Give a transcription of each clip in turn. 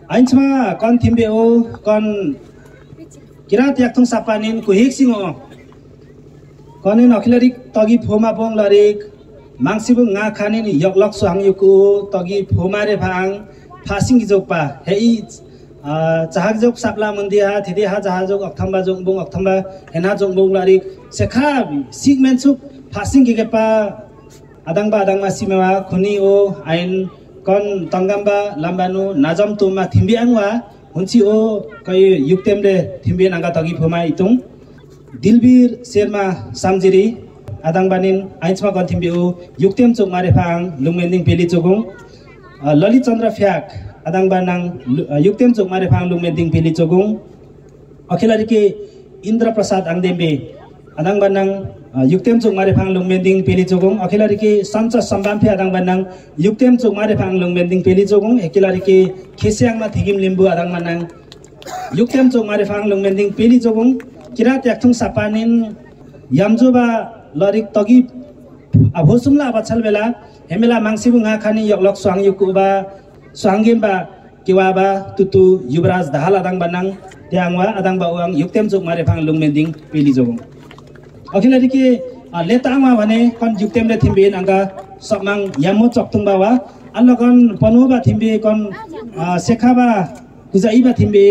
Ainsma kon timbe o kon kirat yaktung sapanin ku hexing o konin akhilari tagi phoma bong larik mangsibu nga khanin yoklok suang yuku tagi phoma re phang phasing gi jokpa hei jahak jok sapla mundia thidi ha jahak jok akthamba jongbong akthamba hena jongbong larik sekha sigmen suk phasing gi gepa adangma simewa khuni o ain kon tangamba lambanu najam tuma thimbi angwa hunchi o kai yuktem de thimbi nanga tagi phoma itung dilbir serma samjiri adangbanin ainsma kon thimbi o yuktem chok mare phang lungmending peli chogong lalit chandra phyak adangbanang yuktem chok mare phang lungmending peli chogong akhilari ke indra prasad angdembe adangbanang yuktem chok mare phang lungmending peli chogong akhilari ke sancha sambamphe adangbanang yuktem chok mare phang lungmending peli chogong ekilari ke khesyang ma thigim limbu adangbanang yuktem chok mare phang lungmending peli chogong kirat yakthung sapanin yamjoba larik tagi abhosumla abachal bela hemela mangsibu nga khani yoklok swang yukuba swanggemba kiwaba tutu yubraj dahal adangbanang tiangwa adangba uang yuktem chok mare phang lungmending peli chogong akhilari ke letangwa bhane kon yuktem le thimbe anga samang yamo choktung bawa allakon panoba thimbe kon sekhaba kujaiba thimbe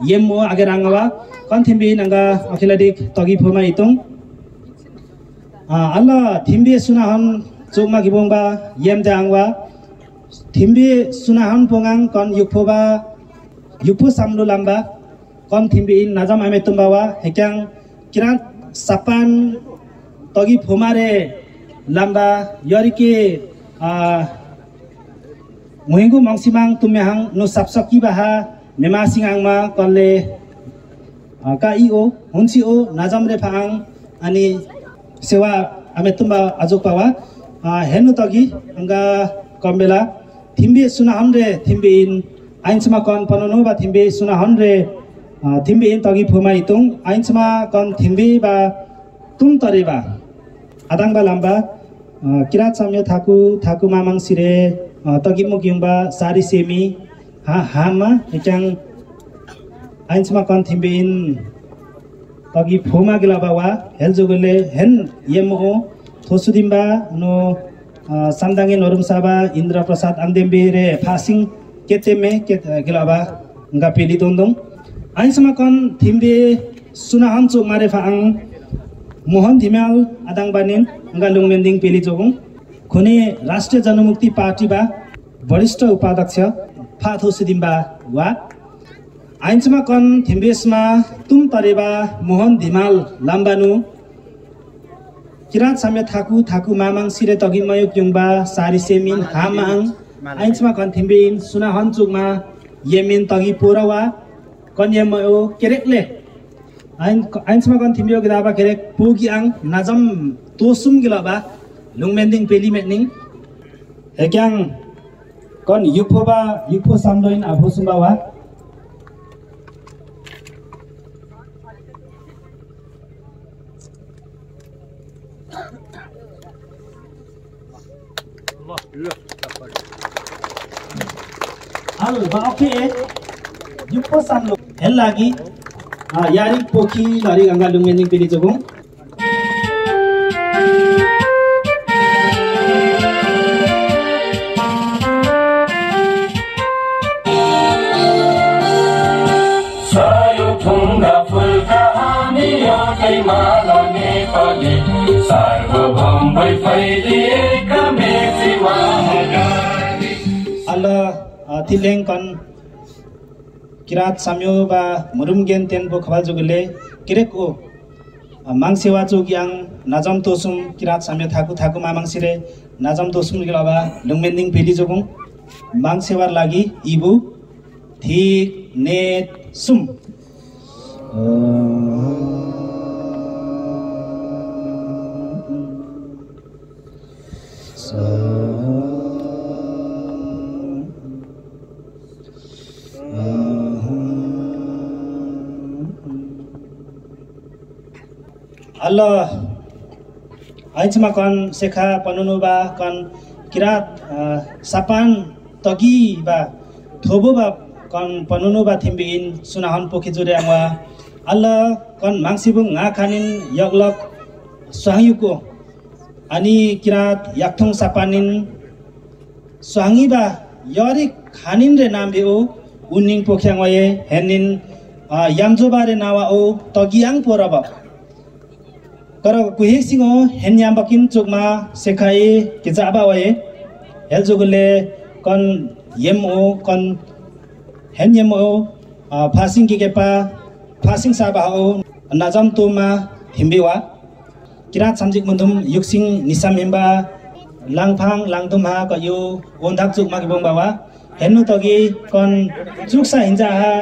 yemo agerangwa kon thimbe anga akhilari tagi phoma itung alla thimbe sunahan chokma gibongba yem jangwa thimbe sunahan pongang kon yukphoba yukpho samlo lamba kon thimbe in najam ame tumbawa hekyang kirat sapan tagi phomare lamba yorike muhingu mangsimang tumehang no sapsaki baha mema singangma kolle ka io hunsi o najam re phang ani sewa ame tumba ajok pawa henu tagi anga kombela thimbe sunahan re thimbe in ainsma kon panono ba thimbe sunahan re thimbe in tagi phoma itung ainsma kon thimbe ba tum tareba adangba lamba kirat samya thaku mamang sire tagi mugyumba sari semi hama ekang ainsma kon thimbe in tagi phoma gilabawa heljogole hen yemo thosudimba no samdange norum saba indra prasad angdembe re phasing keteme gilaba nga peli dondong ainsma kon thimbe sunahan chok mare phang Mohan Dhimal आदाङबानिन nga lungmending peli jogong khone राष्ट्रिय जनमुक्ति party बा वरिष्ठ उपाध्यक्ष फाथो सिदिम्बा वा आइन्चमा कन थिम्बेसमा तुम तरेबा मोहन धिमाल लाम्बानु किरात सामे थाकु मामाङ सिरे तगिमय क्युङबा sari semen हामाङ आइन्चमा कन थिम्बेइन सुना हन्चुकमा येमिन तगि पोरवा कन येमयो केरेकले ainsma kon thimbio gidaba kerek pugi ang najam tosum gilaba lungmending peli metning hekyang kon yupho samloin abhosumba wa al ba okay yupho samlo hel lagi यारी पोखी लरी गंगा लुंगमेनिङ पेली जगों सायो ठुङ्गा फुलका हामी एउटै माला नेपाली सार्वभौम भई फैलिएका मेची महागारी अल्लाह तिलेङ कन किरात साम्यो बा मुरुमगेन तेनबो खबाल जुगले किरेक ओ मांगसेवा जोगियां नाजम तोसुम किरात साम्यो थाकु मामांसिरे नाजम तोसुम गिलाबा लुंगमेन्दिङ पेली जोगुं मांगसेवार लागि इबु थिक नेत सुम Allah ainsma kon sekha panunuba kon kirat sapan togi ba thobo ba kon panunu ba thimbiin sunahon pokhi jure angwa alla kon mangsibung nga khanin yoglok swahyuko ani kirat yakthong sapanin swangi ba yori khanin re nam beo uning pokhyang waye henin yamjo bare nawa o togiang poraba kara kuhik singo henyam bakin chukma sekhai kijaba waye heljogule kon yemo kon henyemo passing kikepa passing saba o najam tuma himbiwa kirat samjik mundum yuksing nisam himba langphang langtum ha ka yu ondak chuk ma bong bawa henu togi kon chuksa hinja ha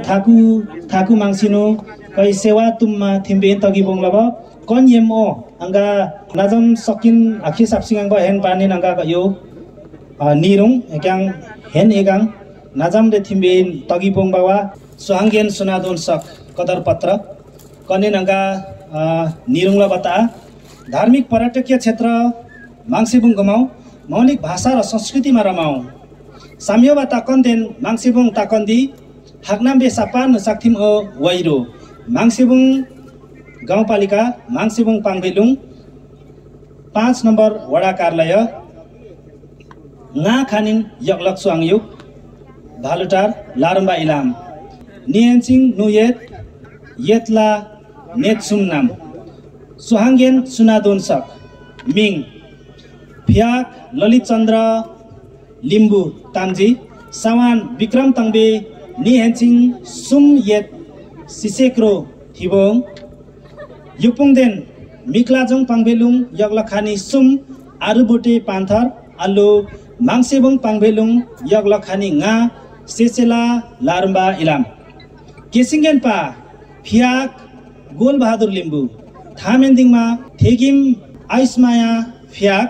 thaku mangsinu kai sewa tumma thimbe togi bong laba kon yemo anga najam sokin akhi sapsing ba hen panin anga ka yu nirung ekyang hen egang najam de thimbe togi bong bawa suanggen sunadon sak kadar patra कने नंगा निरुङला बता धार्मिक पर्यटकीय क्षेत्र माङसिबुङ गमाउ मौलिक भाषा र संस्कृतिमा रमाउ साम्योबा ताकन्देन माङसिबुङ ताकन्दी हागनाम्बे सापान साक्थिम ओ वैरो माङसिबुङ गाउँपालिका माङसिबुङ पाङबेलुङ 5 नम्बर वडा कार्यालय nga khanin yoglak suangyuk भालुटार लारुम्बा इलाम नियनसिङ नुयेत yetla net sumnam suhanggen sunadonsak ming phiak lalit chandra limbu tamji sawan vikram tangbe ni henching sum yet sisekro thibong yupungden miklajong pangbelung yaklakhani sum arubote panthar allo mangsebong pangbelung yaklakhani nga sesela larumba ilam kesingen pa phiak Gol Bahadur Limbu थामेन्दिङमा थेगिम आइसमाया फ्याक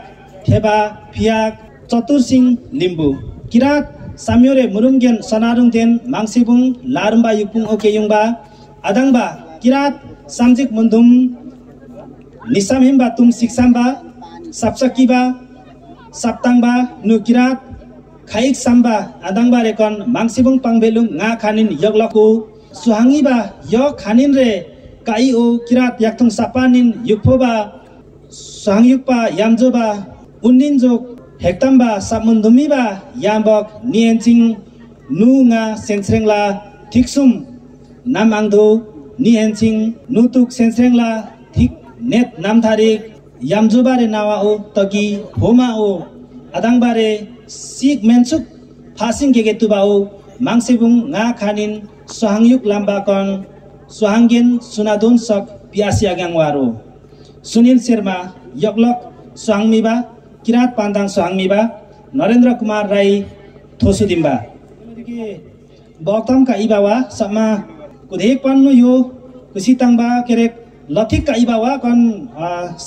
थेबा फ्याक चतुर सिंह लिम्बू किरात साम्योरे मुरुङगेन सनारुङदेन माङसिबुङ लारुम्बा युपुङ ओकेयुङबा आदाङबा किरात सामजिक मुन्दुम निसामहिमबा तुम सिक्सामबा सापसकिबा साप्ताङबा नु किरात खाइक Samba आदाङबा reckon माङसिबुङ पाङबेलुङ nga खानिन यगलको सुहाङिबा य खानिन रे kai o kirat yakthong sapanin yukphoba sangyukpa yamjoba uninjok hektamba sapmundumiba yambok nienching nunga sensrengla thiksum namangdo nienching nutuk sensrengla thik net namtharik yamjobare nawa o togi homa o adangbare sik mensuk phasing gegetuba o mangsibung nga khanin sohangyuk lamba kon सुहांगेन सुनादोन सक पियासी आगांगवारो सुनील शर्मा यगलक सुहांगमिबा किरात पांदाङ सुहांगमिबा नरेन्द्र कुमार राई थोसुदिम्बा बक्तम का इबावा समा कुधेक पन्नु यो कुसिताङबा केरेक लथिक का इबावा कन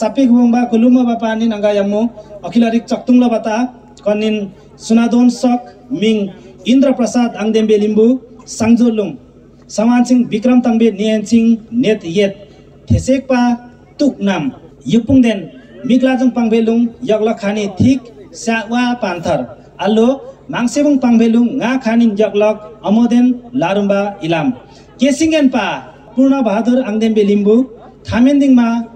सापेक बुङबा कुलुमा बा पानी नंगा यमो अखिलरिक चक्तुङ लबता कनिन सुनादोन सक मिङ इन्द्र प्रसाद आङदेम्बे लिम्बू सांगजोलुङ Sawansing Vikram Tangbe Niansing Net Yet Thesekpa Tuknam Yupungden Miklajong Pangbelung Yaklakhani Thik Sawa Panthar Allo Mangsebung Pangbelung nga khanin yaklak Amoden Larumba Ilam Kesingen pa Purna Bahadur Angdembe Limbu Thamendingma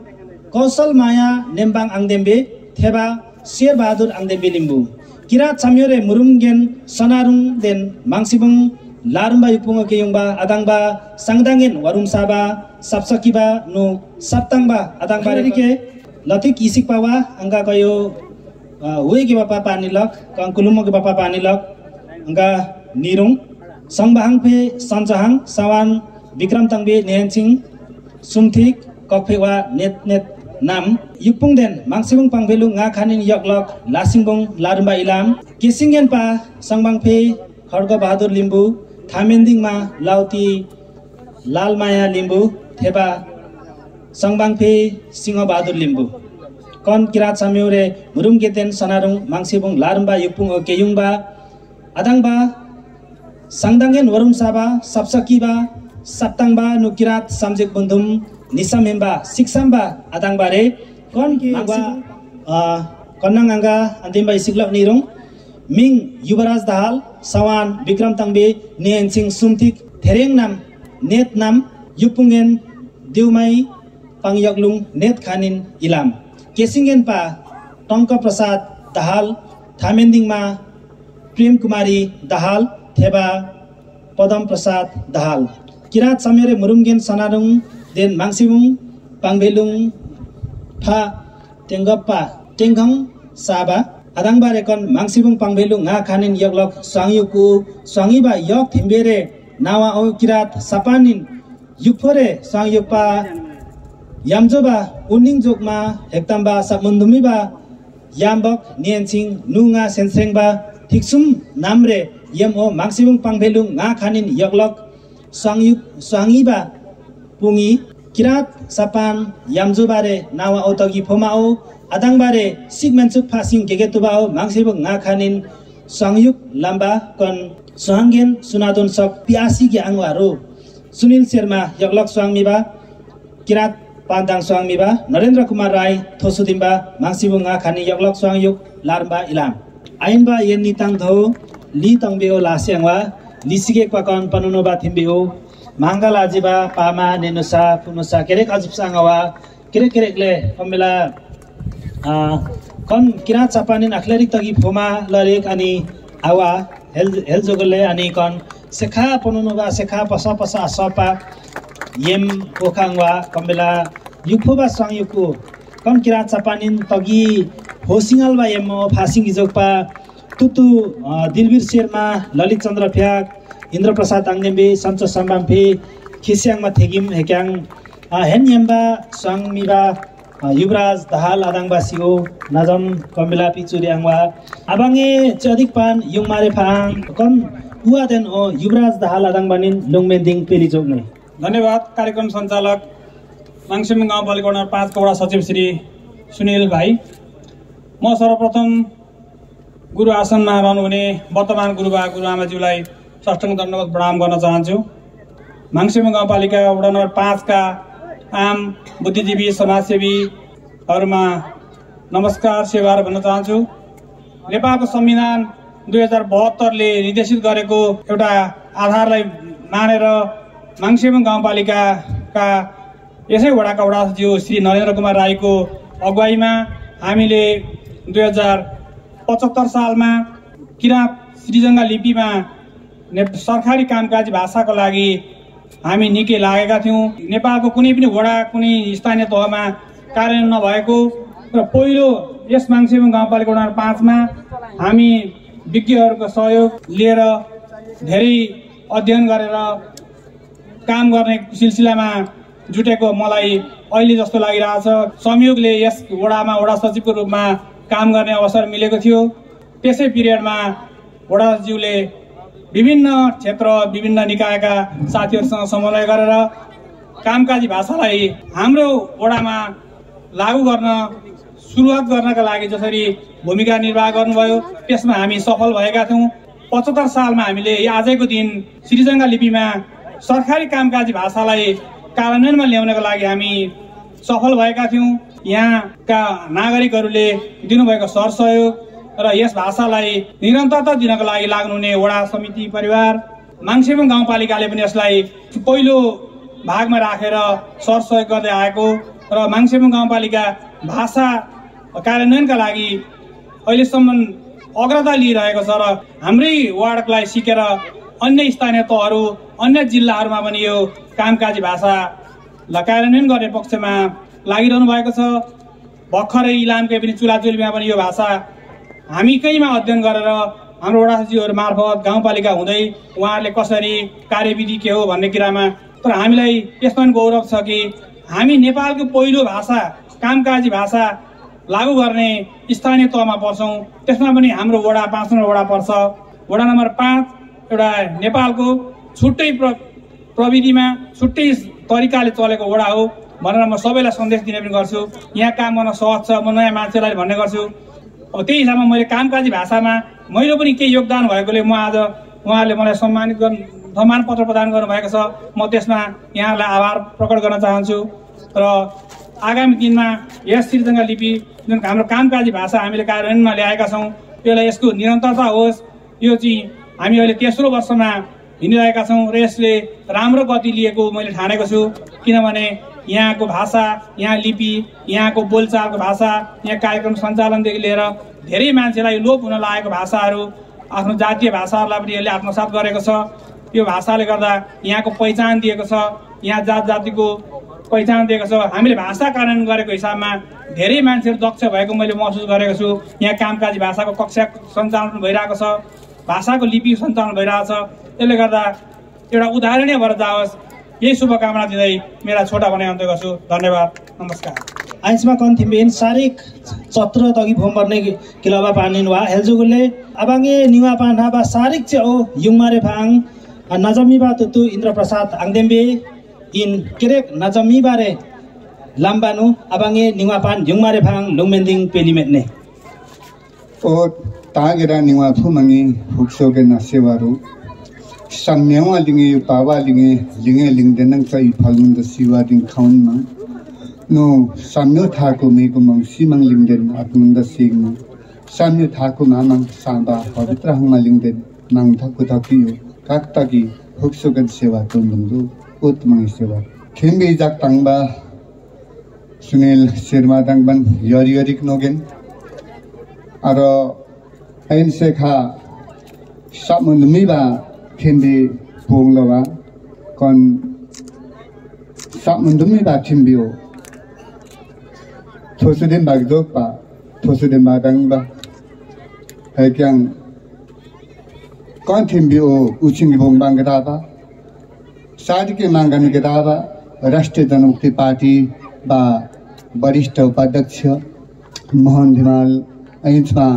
Kausal Maya Nembang Angdembe Theba Sher Bahadur Angdembe Limbu Kirat Samyore Murumgen Sonarung Den Mangsibung लारुम्बा युपुङ केयुङबा आदाङबा सांगदाङेन वरुमसाबा सापसकिबा नो साप्ताङबा आदाङबा रेके लथिक इसिक पावा अंगा कयो वेगे बापा पानिलक कंकुलुमके बापा पानिलक अंगा निरुङ संबाहाङफे सञ्चहाङ सावान विक्रम तंबे नेहनसिङ सुमथिक कफेवा नेत नेत नाम युपुङदेन माङसिबुङ पाङबेलु nga खानिन यगलक लासिङबुङ लारुम्बा इलाम केसिङगेन पा संबाङफे खड्ग बहादुर लिम्बू थामेन्दिङमा लाउती लालमाया लिम्बू थेबा संबाङफे सिंह बहादुर लिम्बू कन किरात साम्योरे मुरुङगेतेन सनारुङ माङसिबुङ लारुम्बा युपुङ केयुङबा आदाङबा सांगदाङेन वरुमसाबा सापसकिबा साप्ताङबा नुकिरात सामजिक बन्धुम निसामेम्बा सिक्साम्बा आदाङबारे कन के आंगा कन्नाङ आंगा अन्तिमबा इसिग्लक निरुङ मिङ युवराज दाहाल सवान विक्रम ताङबे नियनसिङ सुमथिक थेरेङ नाम नेत नाम युपुङेन देउमाई पाङयगलुङ नेत खानिन इलाम केसिङेन पा टङ्क प्रसाद दाहाल थामेन्दिङमा प्रेम कुमारी दाहाल थेबा पदम प्रसाद दाहाल किरात समेरे मुरुङगेन सनारुङ देन माङसिबुङ पाङबेलुङ फा टेंगप्पा टेंगङ साबा आदाङबारे कन माङसिबुङ पाङबेलुङ nga खानिन यगलक स्वाङयुकु स्वाङिबा यक थिम्बेरे नावा औ किरात सापानिन युफोरे स्वाङयुपा यामजोबा उनिङ जोगमा हेक्ताम्बा सामुन्दुमिबा यामबक नियनसिङ नुङा सेन्सेङबा थिक्सुम नामरे यम ओ माङसिबुङ पाङबेलुङ nga खानिन यगलक स्वाङिबा पुङी किरात सापान यामजुबारे नावा औतगी फोमाओ आदाङबारे सिगमेन्सुक फासिङ गेगेतुबाओ माङसिबुङ nga खानिन स्वाङयुक लाम्बा कन सोहाङगेन सुनादोन सक पियासी गे आङवारो सुनिल शर्मा यगलक स्वाङमिबा किरात पाङदाङ स्वाङमिबा नरेन्द्र कुमार राई थोसुदिम्बा माङसिबुङ nga खानि यगलक स्वाङयुक लारम्बा इलाम आइनबा येन्नी ताङधो ली तङबेओ लास्याङवा लिसिगे क्वाकन पनुनोबा थिम्बेओ मांगला जिबा पामा नेनुसा पुनुसा केरेक अजिबसाङवा केरेकले कमेला कन किरात सापानिन अखलेरिक तगी फोमा लरेक अनि आवा हेलजोगले अनि कन सेखा पनुनोबा सेखा पसा पसा सपा येम पोखाङवा कमेला युफोबा स्वाङयुकु कन किरात सापानिन तगी होसिङलबा येमो फासिङ इजोकपा तुतु दिलवीर शर्मा ललित चन्द्र फ्याक इन्द्र प्रसाद आङनेम्बे सन्चो सम्बाम्फे खिस्याङमा थेगिम हेक्याङ हेन्यम्बा स्वाङमिबा युवराज दाहाल आदाङबासिओ नाजम कमेला पिचुर्याङवा आबाङे चदिक पान युङमारे फाङ कन उवादेन ओ युवराज दाहाल आदाङबानिन लुङमेन्दिङ पेलिजोग्ने। धन्यवाद। कार्यक्रम सञ्चालक माङसिबुङ गाउँपालिका वडा 5 का वडा सचिव श्री सुनिल भाइ। म सर्वप्रथम गुरु आसनमा रहनुहुने वर्तमान गुरुबा गुरुआमाज्यूलाई साष्टाङ्ग दण्डवत प्रणाम गर्न चाहन्छु। माङसिबुङ गाउँपालिका वडा नम्बर 5 का आम बुद्धिजीवी समाजसेवीहरूमा नमस्कार सेवाहरू भन्न चाहन्छु। नेपालको संविधान 2072 ले निर्देशित गरेको एउटा आधारलाई मानेर माङसिबुङ गाउँपालिकाका यसै वडाका वडा सचिव श्री नरेन्द्र कुमार राईको अगुवाईमा हामीले 2075 सालमा किरात श्रीजङ्गा लिपिमा सरकारी कामकाजी भाषाको लागि हामी निकै लागेका थियौँ। नेपालको कुनै पनि वडा कुनै स्थानीय तहमा कार्यान्वयन नभएको र पहिलो यस माङसिबुङ गाउँपालिका वडा 5 मा हामी विज्ञहरूको सहयोग लिएर धेरै अध्ययन गरेर काम गर्ने सिलसिलामा जुटेको मलाई अहिले जस्तो लागिरहेछ। संयोगले यस वडामा वडा सचिवको रूपमा काम गर्ने अवसर मिलेको थियो। त्यसै पिरियडमा वडा सचिवले विभिन्न क्षेत्र विभिन्न निकायका साथीहरूसँग समन्वय गरेर कामकाजी भाषालाई हाम्रो वडामा लागू गर्न सुरुवात गर्नका लागि जसरी भूमिका निर्वाह गर्नुभयो त्यसमा हामी सफल भएका थियौँ। 75 सालमा हामीले आजको दिन श्रीजङ्गा लिपिमा सरकारी कामकाजी भाषालाई कार्यान्वयनमा ल्याउनका लागि हामी सफल भएका थियौँ। यहाँका नागरिकहरूले दिनुभएको सरसहयोग र यस भाषालाई निरन्तरता दिनको लागि लाग्नुहुने वडा समिति परिवार माङसिबुङ गाउँपालिकाले पनि यसलाई पहिलो भागमा राखेर सरसहयोग गर्दै आएको र माङसिबुङ गाउँपालिका भाषा कार्यान्वयनका लागि अहिलेसम्म अग्रता लिइरहेको छ र हाम्रै वार्डलाई सिकेर अन्य स्थानीय तहहरू अन्य जिल्लाहरूमा पनि यो कामकाजी भाषालाई कार्यान्वयन गर्ने पक्षमा लागिरहनु भएको छ। भर्खरै इलामकै पनि चुलाचुलीमा पनि यो भाषा हामीकैमा अध्ययन गरेर हाम्रो वडा सचिवहरू मार्फत गाउँपालिका हुँदै उहाँहरूले कसरी कार्यविधि के हो भन्ने कुरामा तर हामीलाई यसमा पनि गौरव छ कि हामी नेपालको पहिलो भाषा कामकाजी भाषा लागू गर्ने स्थानीय तहमा पर्छौँ। त्यसमा पनि हाम्रो वडा 5 नम्बर वडा पर्छ। वडा नम्बर 5 एउटा नेपालको छुट्टै प्रविधिमा छुट्टै तरिकाले चलेको वडा हो भनेर म सबैलाई सन्देश दिने पनि गर्छु। यहाँ काम गर्न सहज छ, म नयाँ मान्छेलाई भन्ने गर्छु। त्यही हिसाबमा मैले कामकाजी भाषामा मैले पनि केही योगदान भएकोले म आज उहाँहरूले मलाई सम्मान पत्र प्रदान गर्नुभएको छ। म त्यसमा यहाँलाई आभार प्रकट गर्न चाहन्छु र आगामी दिनमा यस श्रीजङ्गा लिपि जुन हाम्रो कामकाजी भाषा हामीले कार्यान्वयनमा ल्याएका छौँ त्यसलाई यसको निरन्तरता होस्। यो चाहिँ हामी अहिले तेस्रो वर्षमा हिँडिरहेका छौँ र यसले राम्रो गति लिएको मैले ठानेको छु। किनभने यहाँको भाषा, यहाँ लिपि, यहाँको बोलचालको भाषा, यहाँ कार्यक्रम सञ्चालनदेखि लिएर धेरै मान्छेलाई लोप हुन लागेको भाषाहरू, आफ्नो जातीय भाषाहरूलाई पनि यसले आत्मसात गरेको छ। यो भाषाले गर्दा यहाँको पहिचान दिएको छ, यहाँ जात जातिको पहिचान दिएको छ। हामीले भाषा कार्यान्वयन गरेको हिसाबमा धेरै मान्छेहरू दक्ष भएको मैले महसुस गरेको छु। यहाँ कामकाजी भाषाको कक्षा सञ्चालन भइरहेको छ, भाषाको लिपि सञ्चालन भइरहेको छ। त्यसले गर्दा एउटा उदाहरणीय भएर जाओस्, यही शुभकामना दिँदै मेरा छोटा भने अन्त्य गर्छु। धन्यवाद, नमस्कार। आइन्समा कन्थिम्बेन सारिक चत्र तगी फोम पर्ने किलाबा पानिन वा हेल्जुगुले अबाङे निवा पान्हा बा सारिक चे ओ युङमारे फाङ नजमीबा तुतु इन्द्रप्रसाद आङदेम्बे इन केरेक नजमीबारे लाम्बानु अबाङे निवा पान युङमारे फाङ लुङमेन्दिङ पेलिमेटने ओ तागेरा निवा फुमंगी हुक्सोगे नसेवारु साम्यावा लिंगे पावा लिंगे लिंगदेनंग का इफालुंग दसिवा दिन खाउन मा नो साम्यो थाको मेको मंग सिमंग लिंगदेन आत्मंग दसिगनो साम्यो थाको मामंग सांबा पवित्र हंग लिंगदेन नंग थाको थाकियो काकताकी हुक्सोगन सेवा तोंदंगो उत्मंग सेवा खेम्बे जाक तांगबा सुनील शर्मा दांगबन यरियरिक नोगेन आरो ऐनसेखा सामुंदमीबा खेम्बे पोंगलवा कौन सामुंदमीबा थिम्बियो थोसुदेम बागजोकबा थोसुदेम बादांगबा है क्यांग कौन थिम्बियो उचिंग बोंगबांग गदाबा शादी के मांगन गदाबा राष्ट्रीय जनमुक्ति पार्टी बा वरिष्ठ उपाध्यक्ष मोहन धिमाल ऐंचमा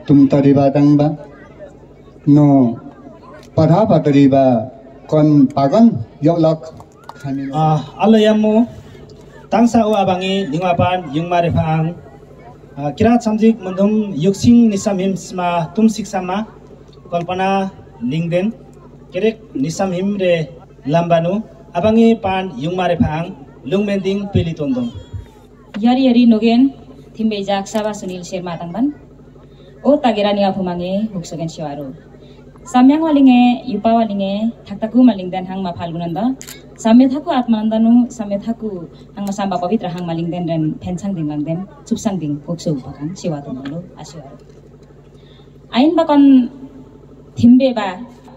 तुम तरीबा दंगबा नो पढ़ा पतरीबा कौन पागन यौलक खाने अल्लाह यमो तांसा ओ अबाङे निवापान युङमारे फाङ किरात समजिक मन्दुम युक्सिङ निसम हिमसमा तुम शिक्षामा कल्पना लिङदेन केरेक निसम हिम रे लाम्बानु अबाङे पान युङमारे फाङ लुङमेन्दिङ पेली तोन्दोङ यरी यरी नोगेन थिम्बे जाक साबा सुनील शर्मा दांगबन ओ तागेरा निया फुमांगे हुक्सोगेन शिवारो साम्यांग वालिंगे युपा वालिंगे थाकताकु मालिंगदेन हांगमा फाल्गुनन्द साम्य थाकु आत्मानन्दनु साम्य थाकु हांगमा साम्बा पवित्र हांग मालिंगदेन रेन फेन्साङ दिङलांगदेन चुपसाङ दिङ हुक्सो उपकाङ शिवा तोंदलो आशिवारो आइन बकन थिम्बे बा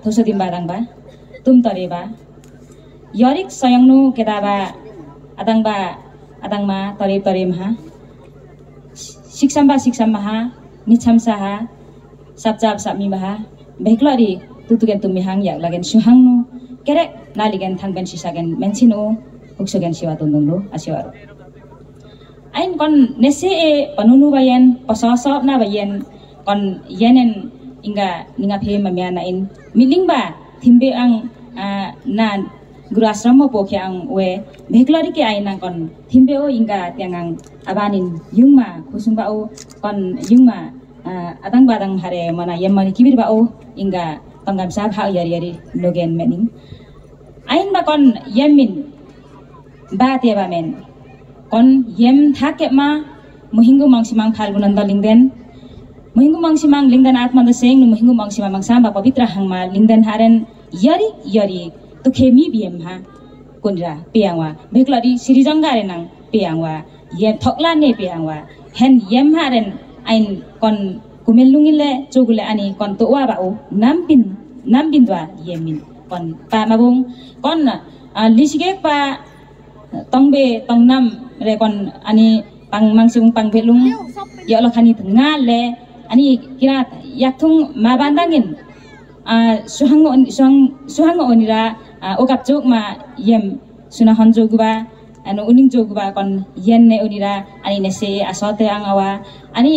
थोसो दिम्बा दांगबा तुम तरेबा यरिक सयंगनु केदाबा आदांबा आदांगमा तरे तरेमहा शिक्षाम्बा शिक्षामहा निछामसाहा सापचाप सापमिमाहा भेक्लरी तुतुगेन तुमिहाङ याक लागेन सुहांनु केरे नालिगेन थांगबेन सिसागेन मेनसिनो हुक्सोगेन शिवा तोंदोंलो आशिवारो आइन कन नेसे ए पनुनु बायन पससब ना बायन कन येनेन इंगा निंगा फे मम्या ना इन मिलिंगबा थिम्बे आं ना गुराश्रम पोखे आं वे भेक्लरी के आइना कन थिम्बे ओ इंगा त्यांगां abanin yungma kusumba o kon yungma adang badang hare mana yemmani kibir ba o inga tanggam sa bha yari yari logen mening ain ba kon yemin ba te ba men kon yem thake ma muhingu mangsimang phalgunanda lingden muhingu mangsimang lingden atmanda seng nu muhingu mangsimang mangsamba pavitra hangma lingden haren yari yari to khemi biem ha konra piangwa bekladi sirijanga renang piangwa yem thokla ne piangwa hen yem haren ain kon kumelungile chogule ani kon to wa ba o nampin dwa yemin kon pa mabung kon lisige pa tongbe tongnam re kon ani pang mangsung pang belung ya lo khani thnga le ani kira yakthung ma bandangin suhango onira okap chok ma yem suna honjoguba anu uning joguba kon yenne onira ani nese asote angawa ani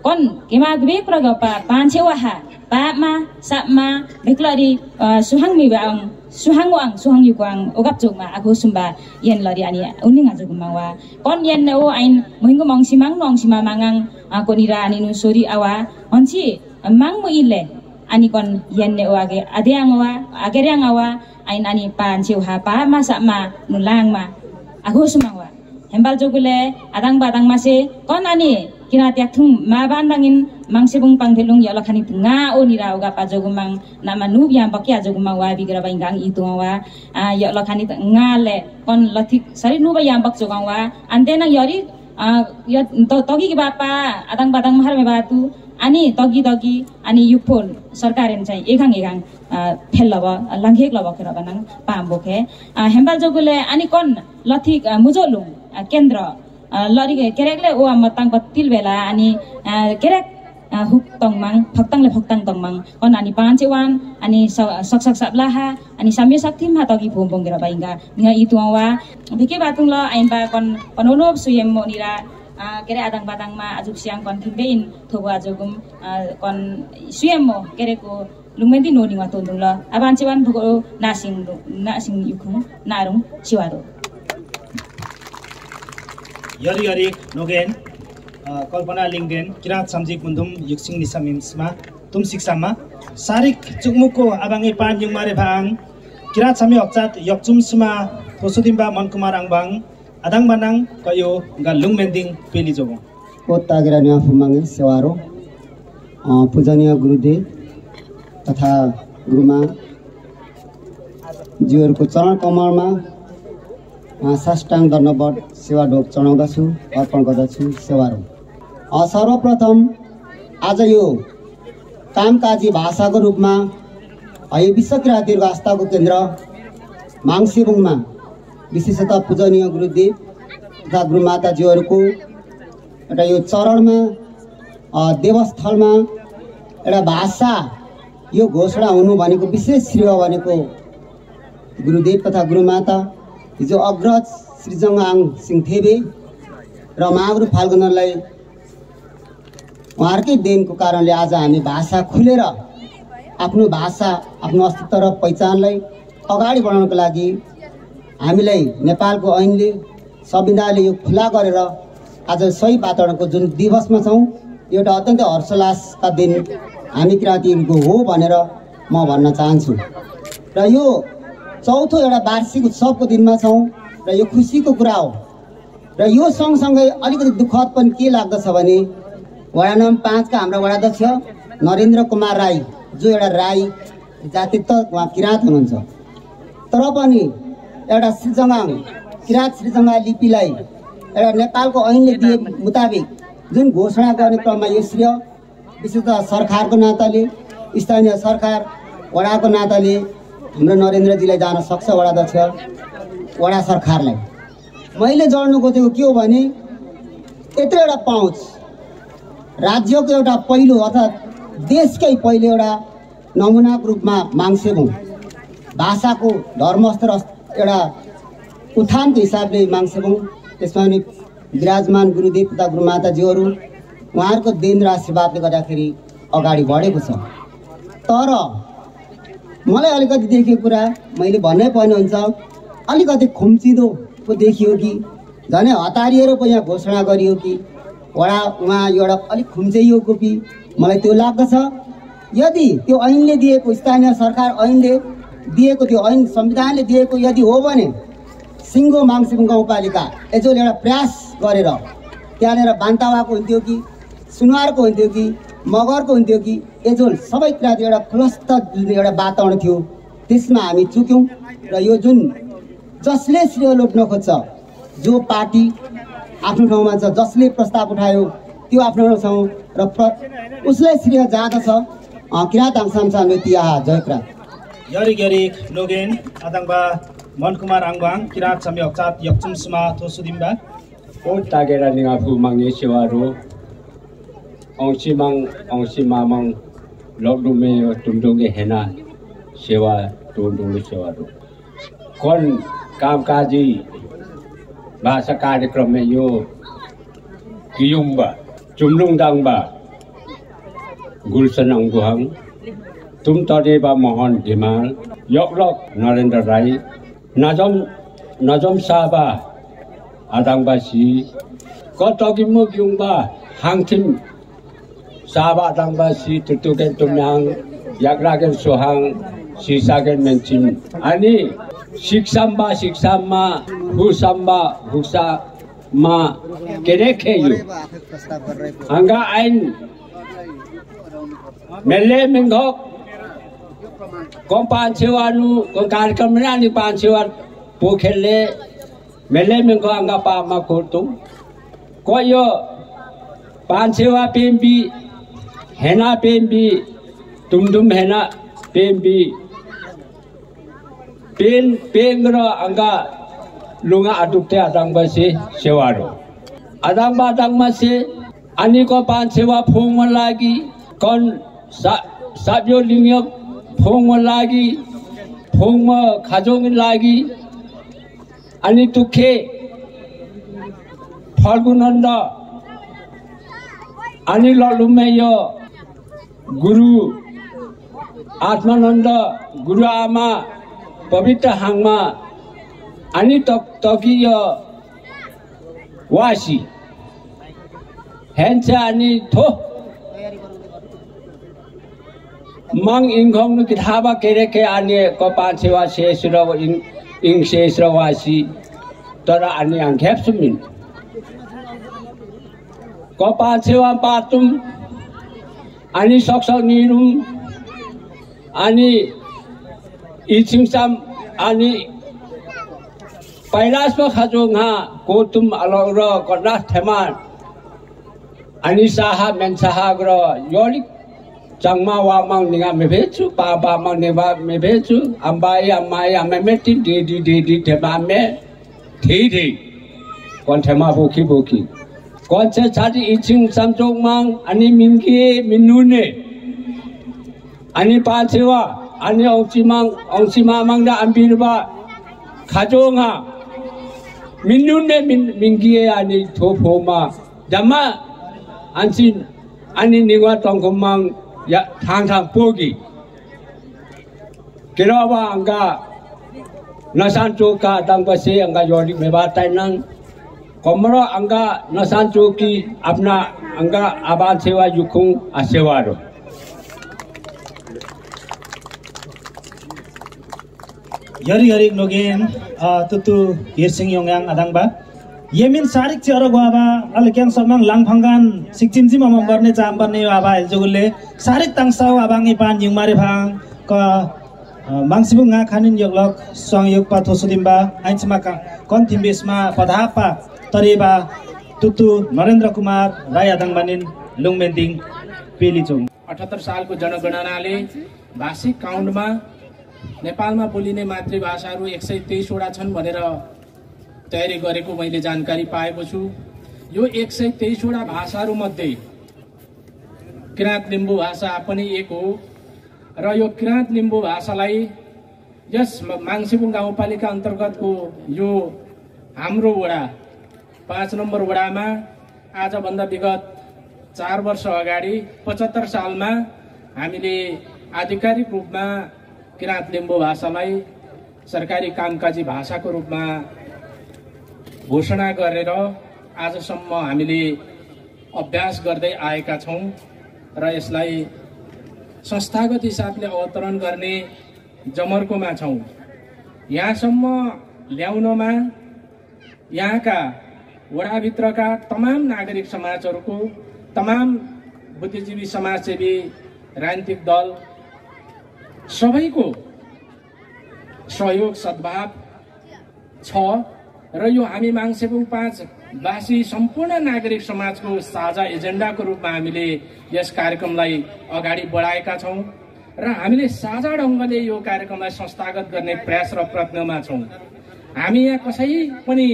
kon kema gbe praga pa panchewa ha pa ma sa ma beklari suhangmi ba ang suhang yukwang okap chok ma ago sumba yen lari ani uning ajogumawa kon yenne o ain mohingo mongsimang nongsima mangang konira ani nu sori awa onchi mangmo ile ani kon yenne o age ade angwa agere angawa ain ani panchewa ha pa ma sa ma nulang ma ago sumangwa hembal jogule adang badang mase kon ani kina tiak thung ma bandangin Mangsibung pangdelung ya lakhani nga o nira uga pajogumang nama nub yang bakya jogumang wa bigra ba ingang itu wa ya lakhani nga le kon lathik sari nuba yang bak jogang wa ante nang yari ya togi ki bapa adang badang mahar me batu ani togi ani yupol sarkaren chai egang phelaba langhek laba kera banang pamboke hembal jogule ani kon lathik mujolung kendra lari kerekle o amatang patil bela ani kerek huk tongmang phaktang tongmang kon ani panchewan ani sak sablaha ani samye saktim ha togi bombong gera bainga ninga ituwa bike batung lo ain ba kon ononop suyem mo nira kere adang badang ma ajuk siang kon kimbein thobo ajugum kon suyem mo kere ko lungmendi no ninga tondung lo abanchewan bugo nasing yukhung narung siwaro yari nogen कल्पना लिंगदेन किरात समजिक मुन्दुम युक्सिङ निसामिमसमा तुम शिक्षामा सारिक चुकमुको आबाङे पान युङमारे भाङ किरात समी अक्चात यक्चुमसमा थोसुदिमबा मनकुमार आङबाङ आदाङ बानाङ कयो गा लुङमेन्दिङ पेली जोगो कोता गिरानिया फुमाङे सेवारो पूजनीय गुरुदेव तथा गुरुमा जीवरको चरण कमलमा साष्टाङ दण्डवत सेवा ढोक चढाउँदछु अर्पण गर्दछु सेवारो सर्वप्रथम आज यो कामकाजी भाषाको रूपमा यो विश्वकिरात दीर्घ आस्थाको केन्द्र माङसिबुङमा विशेषतः पूजनीय गुरुदेव तथा गुरुमाताजीहरूको एउटा यो चरणमा देवस्थलमा एउटा भाषा यो घोषणा हुनु भनेको विशेष श्रेय भनेको गुरुदेव तथा गुरुमाता हिजो अग्रज श्रीजङ्गाङ सिंहथेबे र महागुरु फाल्गुनलाई उहाँहरूकै देनको कारणले आज हामी भाषा खुलेर आफ्नो भाषा आफ्नो अस्तित्व र पहिचानलाई अगाडि बढाउनको लागि हामीलाई नेपालको ऐनले संविधानले यो खुला गरेर आज सही वातावरणको जुन दिवसमा छौँ एउटा अत्यन्तै हर्षोल्लासका दिन हामी किराँतीहरूको हो भनेर म भन्न चाहन्छु र यो चौथो एउटा वार्षिक उत्सवको दिनमा छौँ र यो खुसीको कुरा हो र यो सँगसँगै अलिकति दुःखद पनि के लाग्दछ भने वडा नम्बर 5 का हाम्रा वडाध्यक्ष नरेन्द्र कुमार राई जो एउटा राई जातित्व उहाँ किराँत हुनुहुन्छ तर पनि एउटा श्रीजङ्गाङ किराँत श्रीजङ्गा लिपिलाई एउटा नेपालको ऐनले दिए मुताबिक जुन घोषणा गर्ने क्रममा यो श्रेय विशेषतः सरकारको नाताले स्थानीय सरकार वडाको नाताले हाम्रो नरेन्द्रजीलाई जान सक्छ वडाध्यक्ष वडा सरकारलाई मैले जोड्नु खोजेको के हो भने यत्रो एउटा पहुँच राज्यको एउटा पहिलो अर्थात् देशकै पहिलो एउटा नमुनाको रूपमा माङसेबुङ भाषाको धर्मस्तर एउटा उत्थानको हिसाबले माङसेबुङ त्यसमा पनि विराजमान गुरुदेव तथा गुरुमाताजीहरू उहाँहरूको देन र आशीर्वादले गर्दाखेरि अगाडि बढेको छ तर मलाई अलिकति देखेको कुरा मैले भन्नै पर्ने हुन्छ अलिकति खुम्चिदो पो देखियो कि झनै हतारिएर पो यहाँ घोषणा गरियो कि वडा उहाँ एउटा अलिक खुम्चिएको कि मलाई त्यो लाग्दछ यदि त्यो ऐनले दिएको स्थानीय सरकार ऐनले दिएको त्यो ऐन संविधानले दिएको यदि हो भने सिङ्गो माङसिबुङ गाउँपालिका यसले एउटा प्रयास गरेर त्यहाँनिर बान्तावाको हुन्थ्यो कि सुनवारको हुन्थ्यो कि मगरको हुन्थ्यो कि एजोल सबै कुराको एउटा खुलस्त एउटा वातावरण थियो त्यसमा हामी चुक्यौँ र यो जुन जसले श्रेय लुट्न खोज्छ जो पार्टी आफ्नो ठाउँमा छ जसले प्रस्ताव उठायो त्यो आफ्नो ठाउँमा छौँ र उसलाई श्रेय जाँदछ किराँत आङसामसा तिया जयक्रा यरिगेरिक नोगेन आदाङबा मनकुमार आङबाङ किराँत समी अक्चात यक्चुमसमा थोसुदिमबा ओ तागेरा निगाफु माङे सेवारो औसी मामङ लग्डुमे तुमदुङे हेना सेवा तुमदुङे सेवारो कौन कामकाजी भाषा कार्यक्रम में यो कियुङबा चुमलुङदाङबा गुलसन अंगुहाङ तुम तरेबा मोहन धिमाल यक्लक नरेन्द्र राई नजम साबा आदाङबासी कतगिमु कियुङबा हाङथिम साबा आदाङबासी तुतुकेन तुमयाङ याग्राकेन सोहाङ सिसाकेन मेन्चिम अनि शिक्षामा हुसामा केरेखे यो हंगा ऐन Mele mingok kon pansewa nu kon कार्यक्रम ni pansewa pokhele mele mingok anga pa ma kotum ko yo pansewa pembi hena pembi tumdum hena pembi pengro anga lunga adukte adang basi sewaro adang masih ani ko pansewa phong lagi kon sabyo lingyo phong lagi phong khajong lagi ani tukhe falgunanda ani lalumeyo guru atmananda guru ama pavitra hangma ani tokiyo wasi hensa ani tho mang ingkhong nu kithaba kere ke ani ko pansewa sesra ing sesra wasi tara ani angkhep sumin ko pansewa patum ani soksal nirum ani ichingsam ani pailasma khajongha kotum alora kona theman ani saha men saha gro yolik changma wa mang ninga mebechu pa mang neba mebechu ambai amemeti di thema me thi kon thema boki kon se chati iching samjong mang ani mingi minune ani pansewa ani ongchima mangda ambirba khajongha minune mingi ani thopoma dama ansin ani niwa tongkomang ya thang pogi kirawa anga nasancho ka dangbase anga yori meba tainang komro anga nasancho ki apna anga aban sewa yukung asewaro yari nogen tutu hirsing yongyang adangba yemin sarik chero gwa alkyang samang langphangan sikchimji mamam barne cham barne aba eljogulle sarik tangsao abangi pan yungmare phang ka mangsibung nga khanin yoglok songyuk pa thosudimba ainchma ka kontimbesma padhapa tariba tutu Narendra Kumar Rai आदङबानिन लुङमेन्दिङ पेलिचोङ 78 सालको जनगणनाले भाषिक काउन्टमा नेपालमा बोलिने मातृभाषाहरू 123 वटा छन् भनेर तयारी गरेको मैले जानकारी पाएको छु। यो 123 वटा भाषाहरू मध्ये किराँत लिम्बू भाषा पनि एक हो र यो किराँत लिम्बू भाषालाई यस माङसिबुङ गाउँपालिका अन्तर्गतको यो हाम्रो वडा 5 नम्बर वडामा आजभन्दा विगत 4 वर्ष अगाडि 75 सालमा हामीले आधिकारिक रूपमा किराँत लिम्बू भाषालाई सरकारी कामकाजी भाषाको रूपमा घोषणा गरेर आजसम्म हामीले अभ्यास गर्दै आएका छौं र यसलाई संस्थागत हिसाबले अवतरण गर्ने जमर्कोमा छौं। यहाँसम्म ल्याउनमा यहाँका वडाभित्रका तमाम नागरिक समाजहरूको तमाम बुद्धिजीवी समाजसेवी राजनीतिक दल सबैको सहयोग सद्भाव छ र यो हामी माङसेबुङ 5 भाषी सम्पूर्ण नागरिक समाजको साझा एजेन्डाको रूपमा हामीले यस कार्यक्रमलाई अगाडि बढाएका छौं र हामीले साझा ढंगले यो कार्यक्रमलाई संस्थागत गर्ने प्रयास र प्रयत्नमा छौं। हामी यहाँ कसै पनि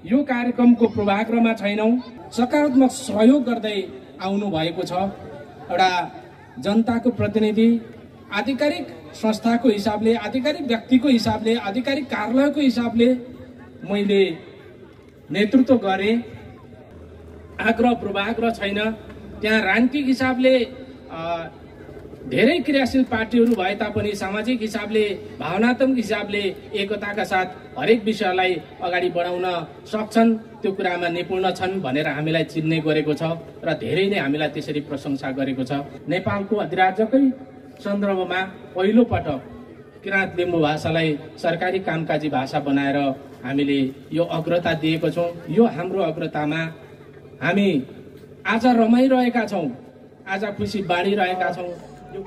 यो कार्यक्रमको पूर्वाग्रहमा छैनौं, सकारात्मक सहयोग गर्दै आउनु भएको छ। एउटा जनताको प्रतिनिधि आधिकारिक संस्थाको हिसाबले, आधिकारिक व्यक्तिको हिसाबले, आधिकारिक कार्यालयको हिसाबले मैले नेतृत्व गरे। आग्रह पूर्वाग्रह छैन। त्यहाँ राजनीतिक हिसाबले धेरै क्रियाशील पार्टीहरू भए तापनि सामाजिक हिसाबले, भावनात्मक हिसाबले एकताका साथ हरेक विषयलाई अगाडि बढाउन सक्छन्, त्यो कुरामा निपुण छन् भनेर हामीलाई चिन्ने गरेको छ र धेरै नै हामीलाई त्यसरी प्रशंसा गरेको छ। नेपालको अधिराज्यकै सन्दर्भमा पहिलो पटक किराँत लिम्बू भाषालाई सरकारी कामकाजी भाषा बनाएर हामीले यो अग्रता दिएको छौं। यो हाम्रो अग्रतामा हामी आज रमाइरहेका छौं। आज खुसी बाँडिरहेका छौँ।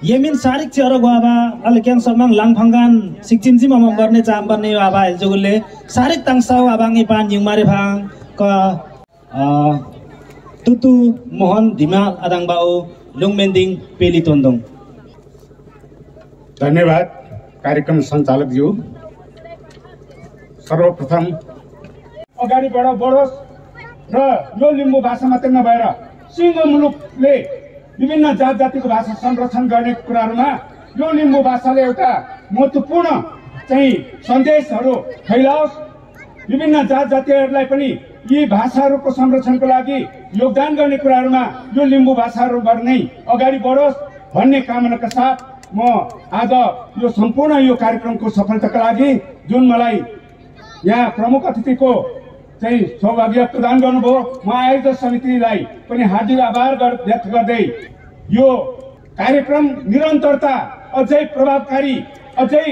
यमिन सारिक चेरो गवा अलक्याङ समङ लाङफाङगान सिक्चिमजी मम गर्ने चाम बन्ने आबा हेलजुगुले सारिक ताङसाउ आबाङि पान युमारे भाङ क तुतु मोहन धिमाल आदाङबाओ लुङमेन्दिङ पेली तोन्दोङ। धन्यवाद कार्यक्रम सञ्चालकज्यू। सर्वप्रथम अगाडि बढोस् र यो लिम्बू भाषा मात्रै नभएर सिङ्गो मुलुकले विभिन्न जात जातिको भाषा संरक्षण गर्ने कुराहरूमा यो लिम्बू भाषाले एउटा महत्त्वपूर्ण चाहिँ सन्देशहरू फैलाओस्। विभिन्न जात जातिहरूलाई पनि यी भाषाहरूको संरक्षणको लागि योगदान गर्ने कुराहरूमा यो लिम्बू भाषाहरूबाट नै अगाडि बढोस् भन्ने कामनाका साथ म आज यो सम्पूर्ण यो कार्यक्रमको सफलताका लागि जुन मलाई यहाँ प्रमुख अतिथिको चाहिँ सौभाग्य प्रदान गर्नुभयो म आयोजक समितिलाई पनि हार्दिक आभार व्यक्त गर्दै यो कार्यक्रम निरन्तरता अझै प्रभावकारी अझै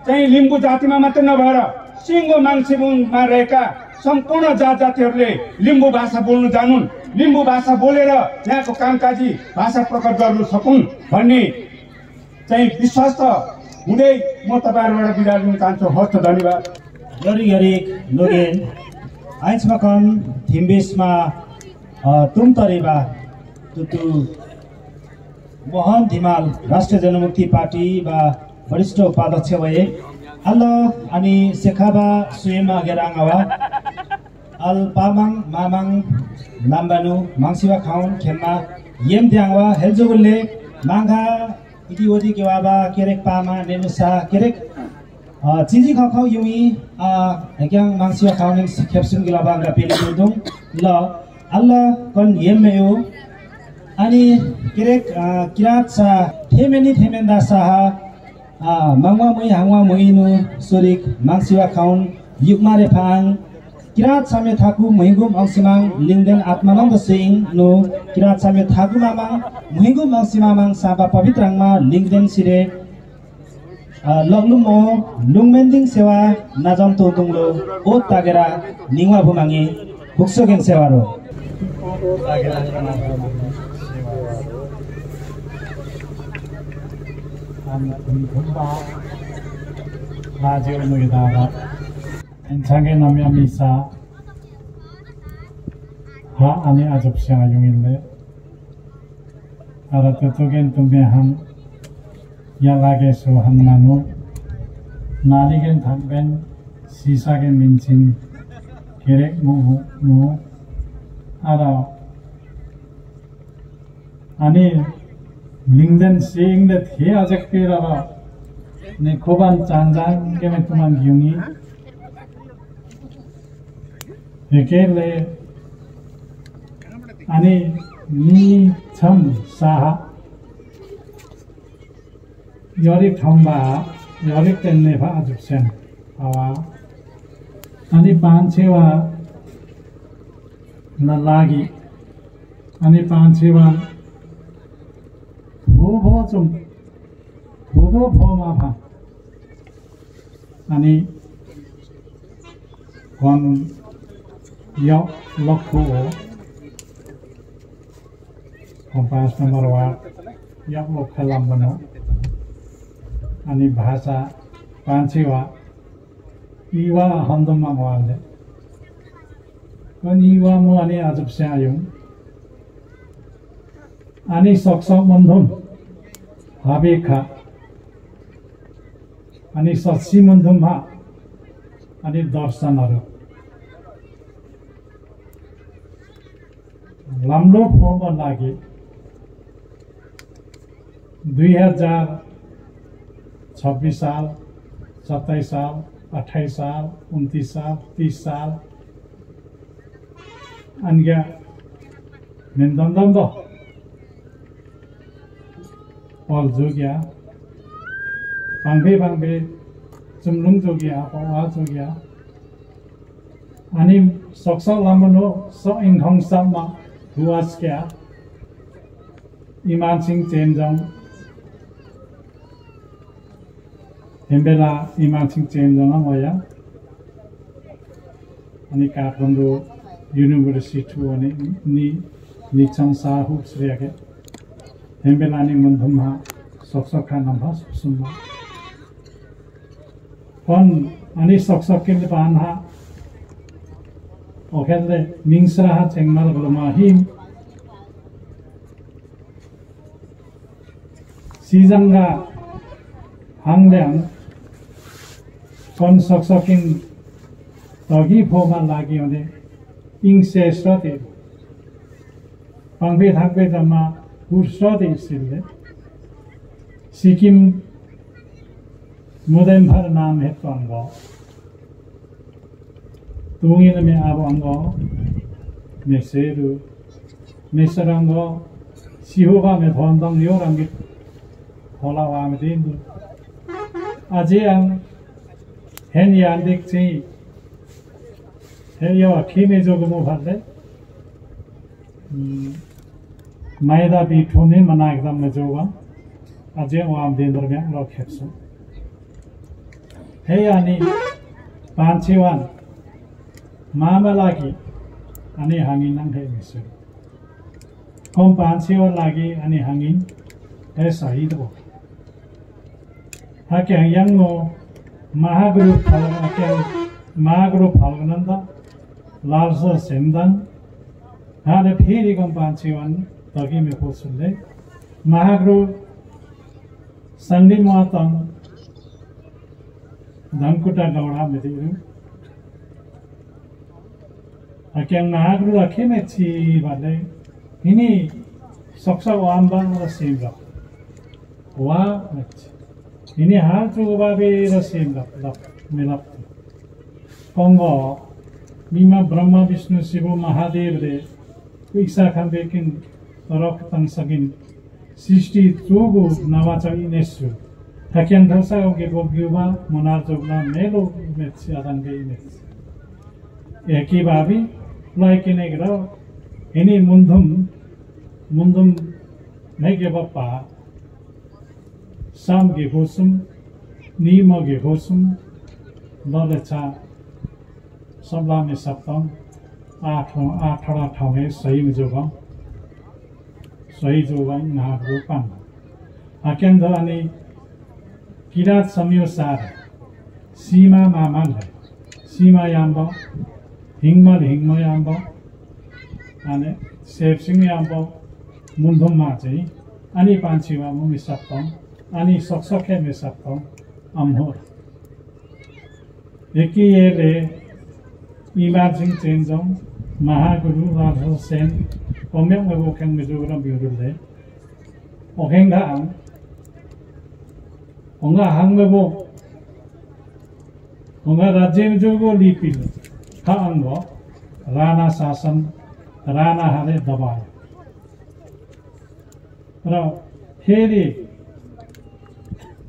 चाहिँ लिम्बू जातिमा मात्र नभएर सिङ्गो माङसेबुङमा रहेका सम्पूर्ण जात जातिहरूले लिम्बू भाषा बोल्नु जानुन्, लिम्बू भाषा बोलेर यहाँको कामकाजी भाषा प्रकट गर्नु सकुन् भन्ने चाहिँ विश्वास हुँदै म तपाईँहरूबाट बिदा लिन चाहन्छु। हस्त धन्यवाद। गरी लोगेन आइचमाकन थिम्बेसमा तुमतरेबा तुतु मोहन धिमाल राष्ट्रिय जनमुक्ति पार्टी वा वरिष्ठ उपाध्यक्ष भए अल्ल अनि सेखाबा सुएमा गेराङवा अल पामाङ मामाङ लाम्बानु माङसिवा खाउन खेममा येम द्याङवा हेलजुगुलले माङा इदिवदी केवाबा केरेक पामा नेनुसा केरेक चिजी खखौ युमी हेक्याङ माङसिवा खाउन खेप्सुन गिलाबा गा पेली दुदुङ ल अल्ल कन येमयो अनि केरेक किरात सा थेमेन्दा साहा माङवा मै हाङवा मैनु सोरिक माङसिवा खाउन युगमारे फाङ किरात सामे थाकु महिगुम अंसिमाङ लिङदेन आत्मानन्द सिंह नो किरात सामे थाकु मामाङ महिगुम अंसिमाङ साबा पवित्राङमा लिङदेन सिरे लग्लुमो लुङमेन्दिङ सेवा नाजम तोदुङलो ओ तागेरा निङवा भुमाङे हुक्सोगेन सेवारो 라지오 누기다가 엔창게 남야미사 하 아니 아접시아 용인데 아라토토겐 tumbehan 야라게소 한마누 나리겐 담벤 시사겐 민친 게렉 무무 아라 아니 लिंगदेन सिंह ने थे अजक पेरा ने खोबान चांजान के में तुमान गियोंगी एकेले अनि नी छम साहा योरी ठम्बा योरी तेन्ने भा अजुक्सेन आवा अनि पांचेवा न लागी अनि पांचेवा भो 좀 보도 보마파 아니 권역 럭후 컴파스 नम्बर 1 역 럭칼람바노 아니 भाषा पांचेवा इवा हमदमा वाले कनिवा मो अनि आजबस्यायुं अनि सक्सक बन्धन हाबेखा अनि सत्सी बन्धनमा अनि दर्शनहरू लाम्रो फोर्म लागि 2026 साल 27 साल 28 साल 29 साल 30 साल अन्य निन्दन्दो और जोगिया बांबे चुमलुङ जोगिया पवा जोगिया अनि सक्स लामनो स इंघङ सामा हुवास्क्या इमान सिंह चेमजङ हेम्बेला इमान सिंह चेमजङ मया अनि काठमाडौँ युनिभर्सिटी अनि नि निचङ साहु श्रेयके हेम्बेलानी मुन्धुमहा सक्सक्खा नम्हा सुसुममा कन अनि सक्सक्किले पानहा ओखेलले मिंसराहा चेंगमाल गलमा हिम सिजंगा हांगल्याङ कन सक्सकिन तगी फोमा लागि भने इंसे सते पांबे थाक्बे जम्मा पुर्सते सिलले सिक्किम मुदेमभर नाम हेतु अंग तुंगिन में अब अंग मेसेरु मेसरंग सिहोबा में धोंदंग यो रंगित होला वा में दिन अजे अंग हेन यादिक चाहिँ हे यो खिमे जोगमो भर्दै माइदा बिठोने मना एकदम में जोगा अजे वाम दिन दरम्यान र खेप्छु हे अनि पान्छेवान मामा लागि अनि हामी नङ हे मिसु कम पान्छेवा लागि अनि हामी हे शहीद हो हाके यंगो महागुरु फलगनन्द लालस सेमदन हाले फेरि कम पान्छेवान तगी में पोसुले महागुरु संडी मातम धनकुटा गौड़ा में दिरु अक्यांग महागुरु रखे में छी वाले इनी सक्सा वाम्बा र सेमरा वा इनी हाल चुगबा बे र सेमरा लप मिलप कंगो मीमा ब्रह्मा विष्णु शिव महादेव रे इच्छा खाम्बेकिन तरक तंसगिन सृष्टि चोगो नवाचा इनेसु थाक्यान थसा ओके गोब्युबा मोनार जोगना मेलो मेछि आदंगे इनेस एकी बाबी लाइकिने ग्र इनी मुन्धुम नेगे बप्पा साम गे होसुम नीम गे होसुम ललेचा सबला में सप्तम आठड़ा ठाउँ सही में जोगम सही जोगम नागरो पान आकेंद अनि किरात समयो सार सीमा मामान सीमा याम्ब हिङमल याम्ब अनि सेपसिङ याम्ब मुन्धुममा चाहिँ अनि पान्छीमा मुमि सप्तम अनि सक्सखे मे सप्तम अम्होर एकीले इमार्जिङ चेन्जोङ महागुरु लाल सेन पम्याङ ओखेङ मेजुगरा बिउरुले ओखेङगा onga hangmebo onga राज्य में जोगो लिपिल था अंगो राणा शासन राणा हाले दबाए र फेरि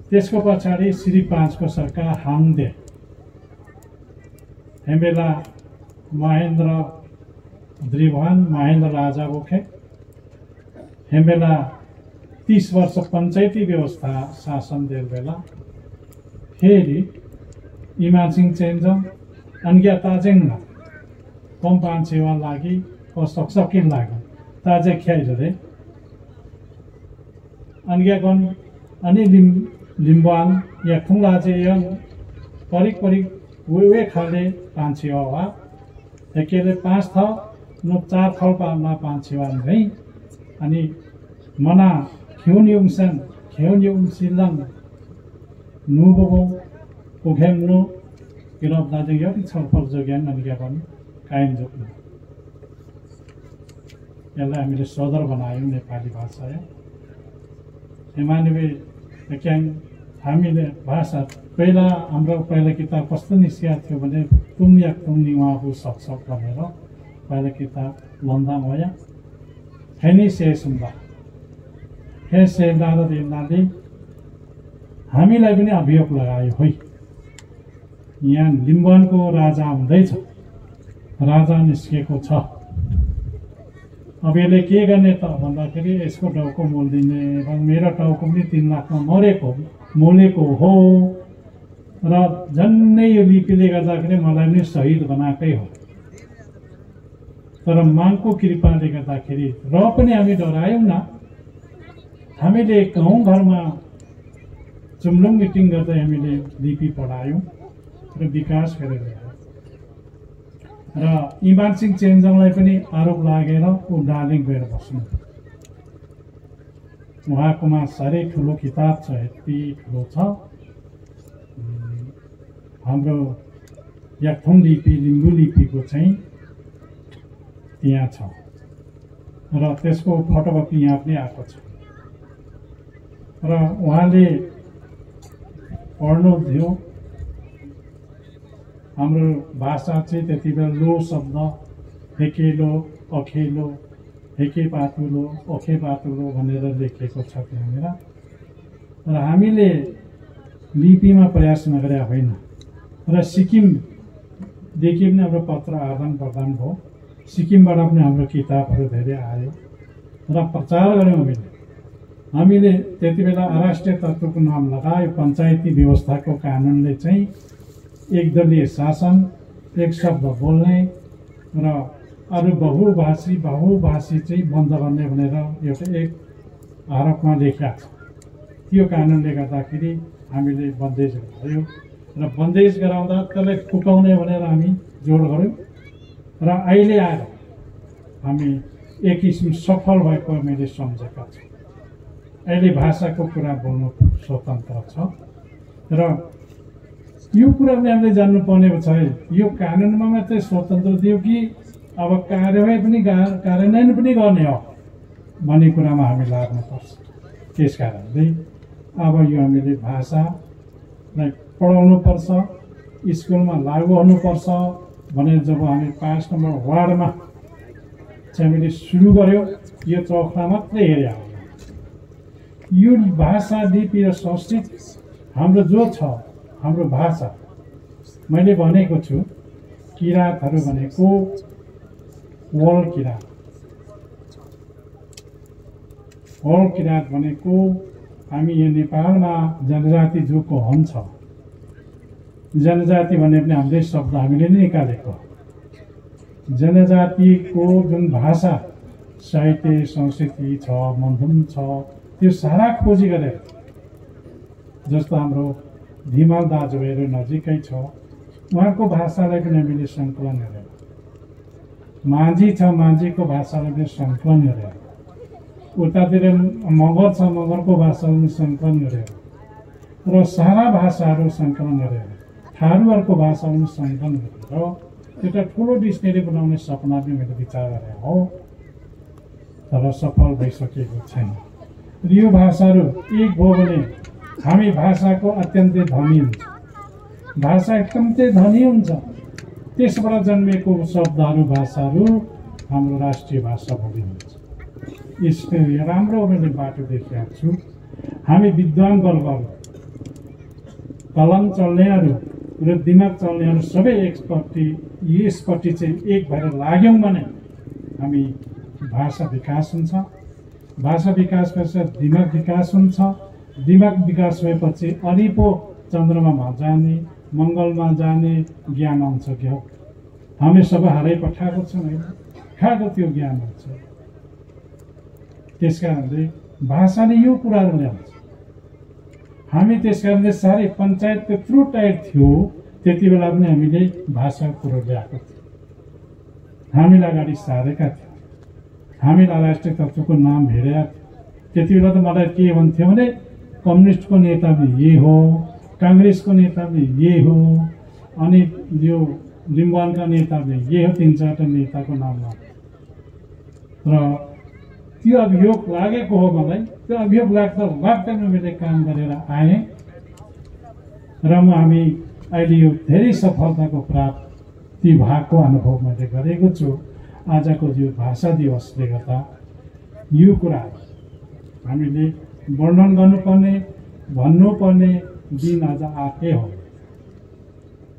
त्यसको पछाडि श्री 5 को सरकार हाङदे हेमेला महेन्द्र द्रिभुवन महेन्द्र राजा बोखे हेमेला 30 वर्ष पंचायती व्यवस्था शासन देल बेला फेरि इमाजिङ चेन्ज अन्ग्या ताजेङमा कम पान्छेवा लागि सक्सकिन लागि ताजे ख्याइले अन्ग्या गन अनि लिम्बान या खुङलाजे यङ परिक वे खाले पान्छेवा वा एकेले 5 थ न 4 थल पामा पान्छेवा नै अनि मना खेउन्युङ सिलङ नुबो कोखेम्नु किरब दाजु यति छलफल जोग्यान अन्ग्यापन कायम जोग्नु यसलाई हामीले सदर बनायौँ नेपाली भाषा हेमानिवे क्याङ हामीले भाषा हाम्रो पहिला किताब कस्तो निस्किएको थियो भने तुम या तुमनी उहाँको सक्छ भनेर पहिला किताब लन्दा भया फेनि सेसुम्बा हे सेन्दार देनाले हामीलाई पनि अभियोग लगायो है यहाँ लिम्बनको राजा हुँदैछ राजा निस्केको छ अब यसले के गर्ने त भन्दाखेरि यसको टाउको मोल्दिने मेरो टाउको पनि 3 लाखमा मोलेको हो र जन्नै यो लिपिले गर्दाखेरि मलाई पनि शहीद बनाएकै हो तर मानको कृपाले गर्दाखेरि र पनि हामी डरायौँ न हामीले गाउँ घरमा चुम्लुङ मिटिङ गर्दै हामीले लिपि पढायौँ र विकास गरिरहेको र इमान सिंह चेम्जोङलाई पनि आरोप लागेर ऊ डार्लिङ गएर बस्नु। उहाँकोमा साह्रै ठुलो किताब छ, यति ठुलो छ। हाम्रो याक्थुङ लिपि लिम्बू लिपिको चाहिँ त्यहाँ छ र त्यसको फोटोकपी यहाँ पनि आएको छ र उहाँले पढ्नु थियो। हाम्रो भाषा चाहिँ त्यति बेला लो शब्द, हेकेलो, अखेलो, हेके पातुलो, ओखे पातुलो भनेर लेखेको छ त्यहाँनिर। र हामीले लिपिमा प्रयास नगरे होइन र सिक्किमदेखि पनि हाम्रो पत्र आदान प्रदान भयो। सिक्किमबाट पनि हाम्रो किताबहरू धेरै आयो र प्रचार गऱ्यौँ हामीले त्यति बेला अराष्ट्रिय तत्त्वको नाम लगायो। पञ्चायती व्यवस्थाको कानुनले चाहिँ एकदलीय शासन, एक शब्द बोल्ने र अरू बहुभाषी चाहिँ बन्द गर्ने भनेर एउटा एक आरोपमा लेखिएको छ। त्यो कानुनले गर्दाखेरि हामीले बन्देज गरायो र बन्देज गराउँदा त्यसलाई फुकाउने भनेर हामी जोड गऱ्यौँ र अहिले आएर हामी एक किसिम सफल भएको मैले सम्झेका छु। अहिले भाषाको कुरा बोल्नु स्वतन्त्र छ र यो कुरा पनि हामीले जान्नुपर्ने छ। यो कानुनमा मात्रै स्वतन्त्र दियो कि अब कार्यान्वयन पनि गर्ने हो भन्ने कुरामा हामी लाग्नुपर्छ। त्यस कारणले अब यो हामीले भाषालाई पढाउनुपर्छ, स्कुलमा लागू हुनुपर्छ भनेर जब हामी 5 नम्बर वार्डमा चाहिँ हामीले सुरु गऱ्यौँ, यो चौखला मात्रै हेरे हो। यो भाषा, लिपि र संस्कृति हाम्रो जो छ, हाम्रो भाषा, मैले भनेको छु किराँतहरू भनेको वल किराँत। वल किराँत भनेको हामी यहाँ नेपालमा जनजाति जोको हुन्छ। जनजाति भने पनि हाम्रै शब्द हामीले नै निकालेको। जनजातिको जुन भाषा, साहित्य, संस्कृति छ, मन्थन छ, त्यो सारा खोजी गरेर, जस्तो हाम्रो धिमाल दाजुभाइहरू नजिकै छ, उहाँको भाषालाई पनि हामीले सङ्कलन गरेर, माझी छ, माझीको भाषालाई पनि सङ्कलन गरेर, उतातिर मगर छ, मगरको भाषालाई पनि सङ्कलन गरेर र सारा भाषाहरू सङ्कलन गरेर, थारूहरूको भाषालाई पनि सङ्कलन गरेर एउटा ठुलो डिक्सनेरी बनाउने सपना पनि मैले विचार गरेँ हो, तर सफल भइसकेको छैन। यो भाषाहरू एक भयो भने हामी भाषाको अत्यन्तै धनी हुन्छ। भाषा एकदमै धनी हुन्छ। त्यसबाट जन्मेको शब्दहरू, भाषाहरू हाम्रो राष्ट्रिय भाषा बोलिन्छ। यसको राम्रो मैले बाटो देखेको छु। हामी विद्वान वर्गहरू, कलम चल्नेहरू र दिमाग चल्नेहरू सबै यसपट्टि चाहिँ एक भएर लाग्यौँ भने हामी भाषा विकास हुन्छ। भाषा विकास भएपछि दिमाग विकास हुन्छ। दिमाग विकास भएपछि अलिपो चन्द्रमामा जाने, मङ्गलमा जाने ज्ञान आउँछ। क्या हामी सबै हारै पठाएको छौँ, खाएको त्यो ज्ञान हुन्छ। त्यस कारणले भाषाले यो कुराहरू ल्याउँछ। हामी त्यस कारणले साह्रै पञ्चायत त्यत्रो टाइट थियो, त्यति बेला पनि हामीले भाषाको कुरो ल्याएको थियो। हामीलाई अगाडि सारेका थियौँ। हामीलाई राष्ट्रिय तत्त्वको नाम हेरेका थियो। त्यति बेला त मलाई के भन्थ्यो भने कम्युनिस्टको नेता पनि ये हो, काङ्ग्रेसको नेता पनि ये हो, अनि यो लिम्बुवानका नेता पनि ये हो, 3-4 नेताको नाममा। र त्यो अभियोग लागेको हो मलाई। त्यो अभियोग लाग्दैन मैले काम गरेर आएँ र हामी अहिले यो धेरै सफलताको प्राप्ति भएको अनुभव मैले गरेको छु। आजको यो भाषा दिवसले गर्दा यो कुरा हामीले वर्णन गर्नुपर्ने, भन्नुपर्ने दिन आज आएकै हो।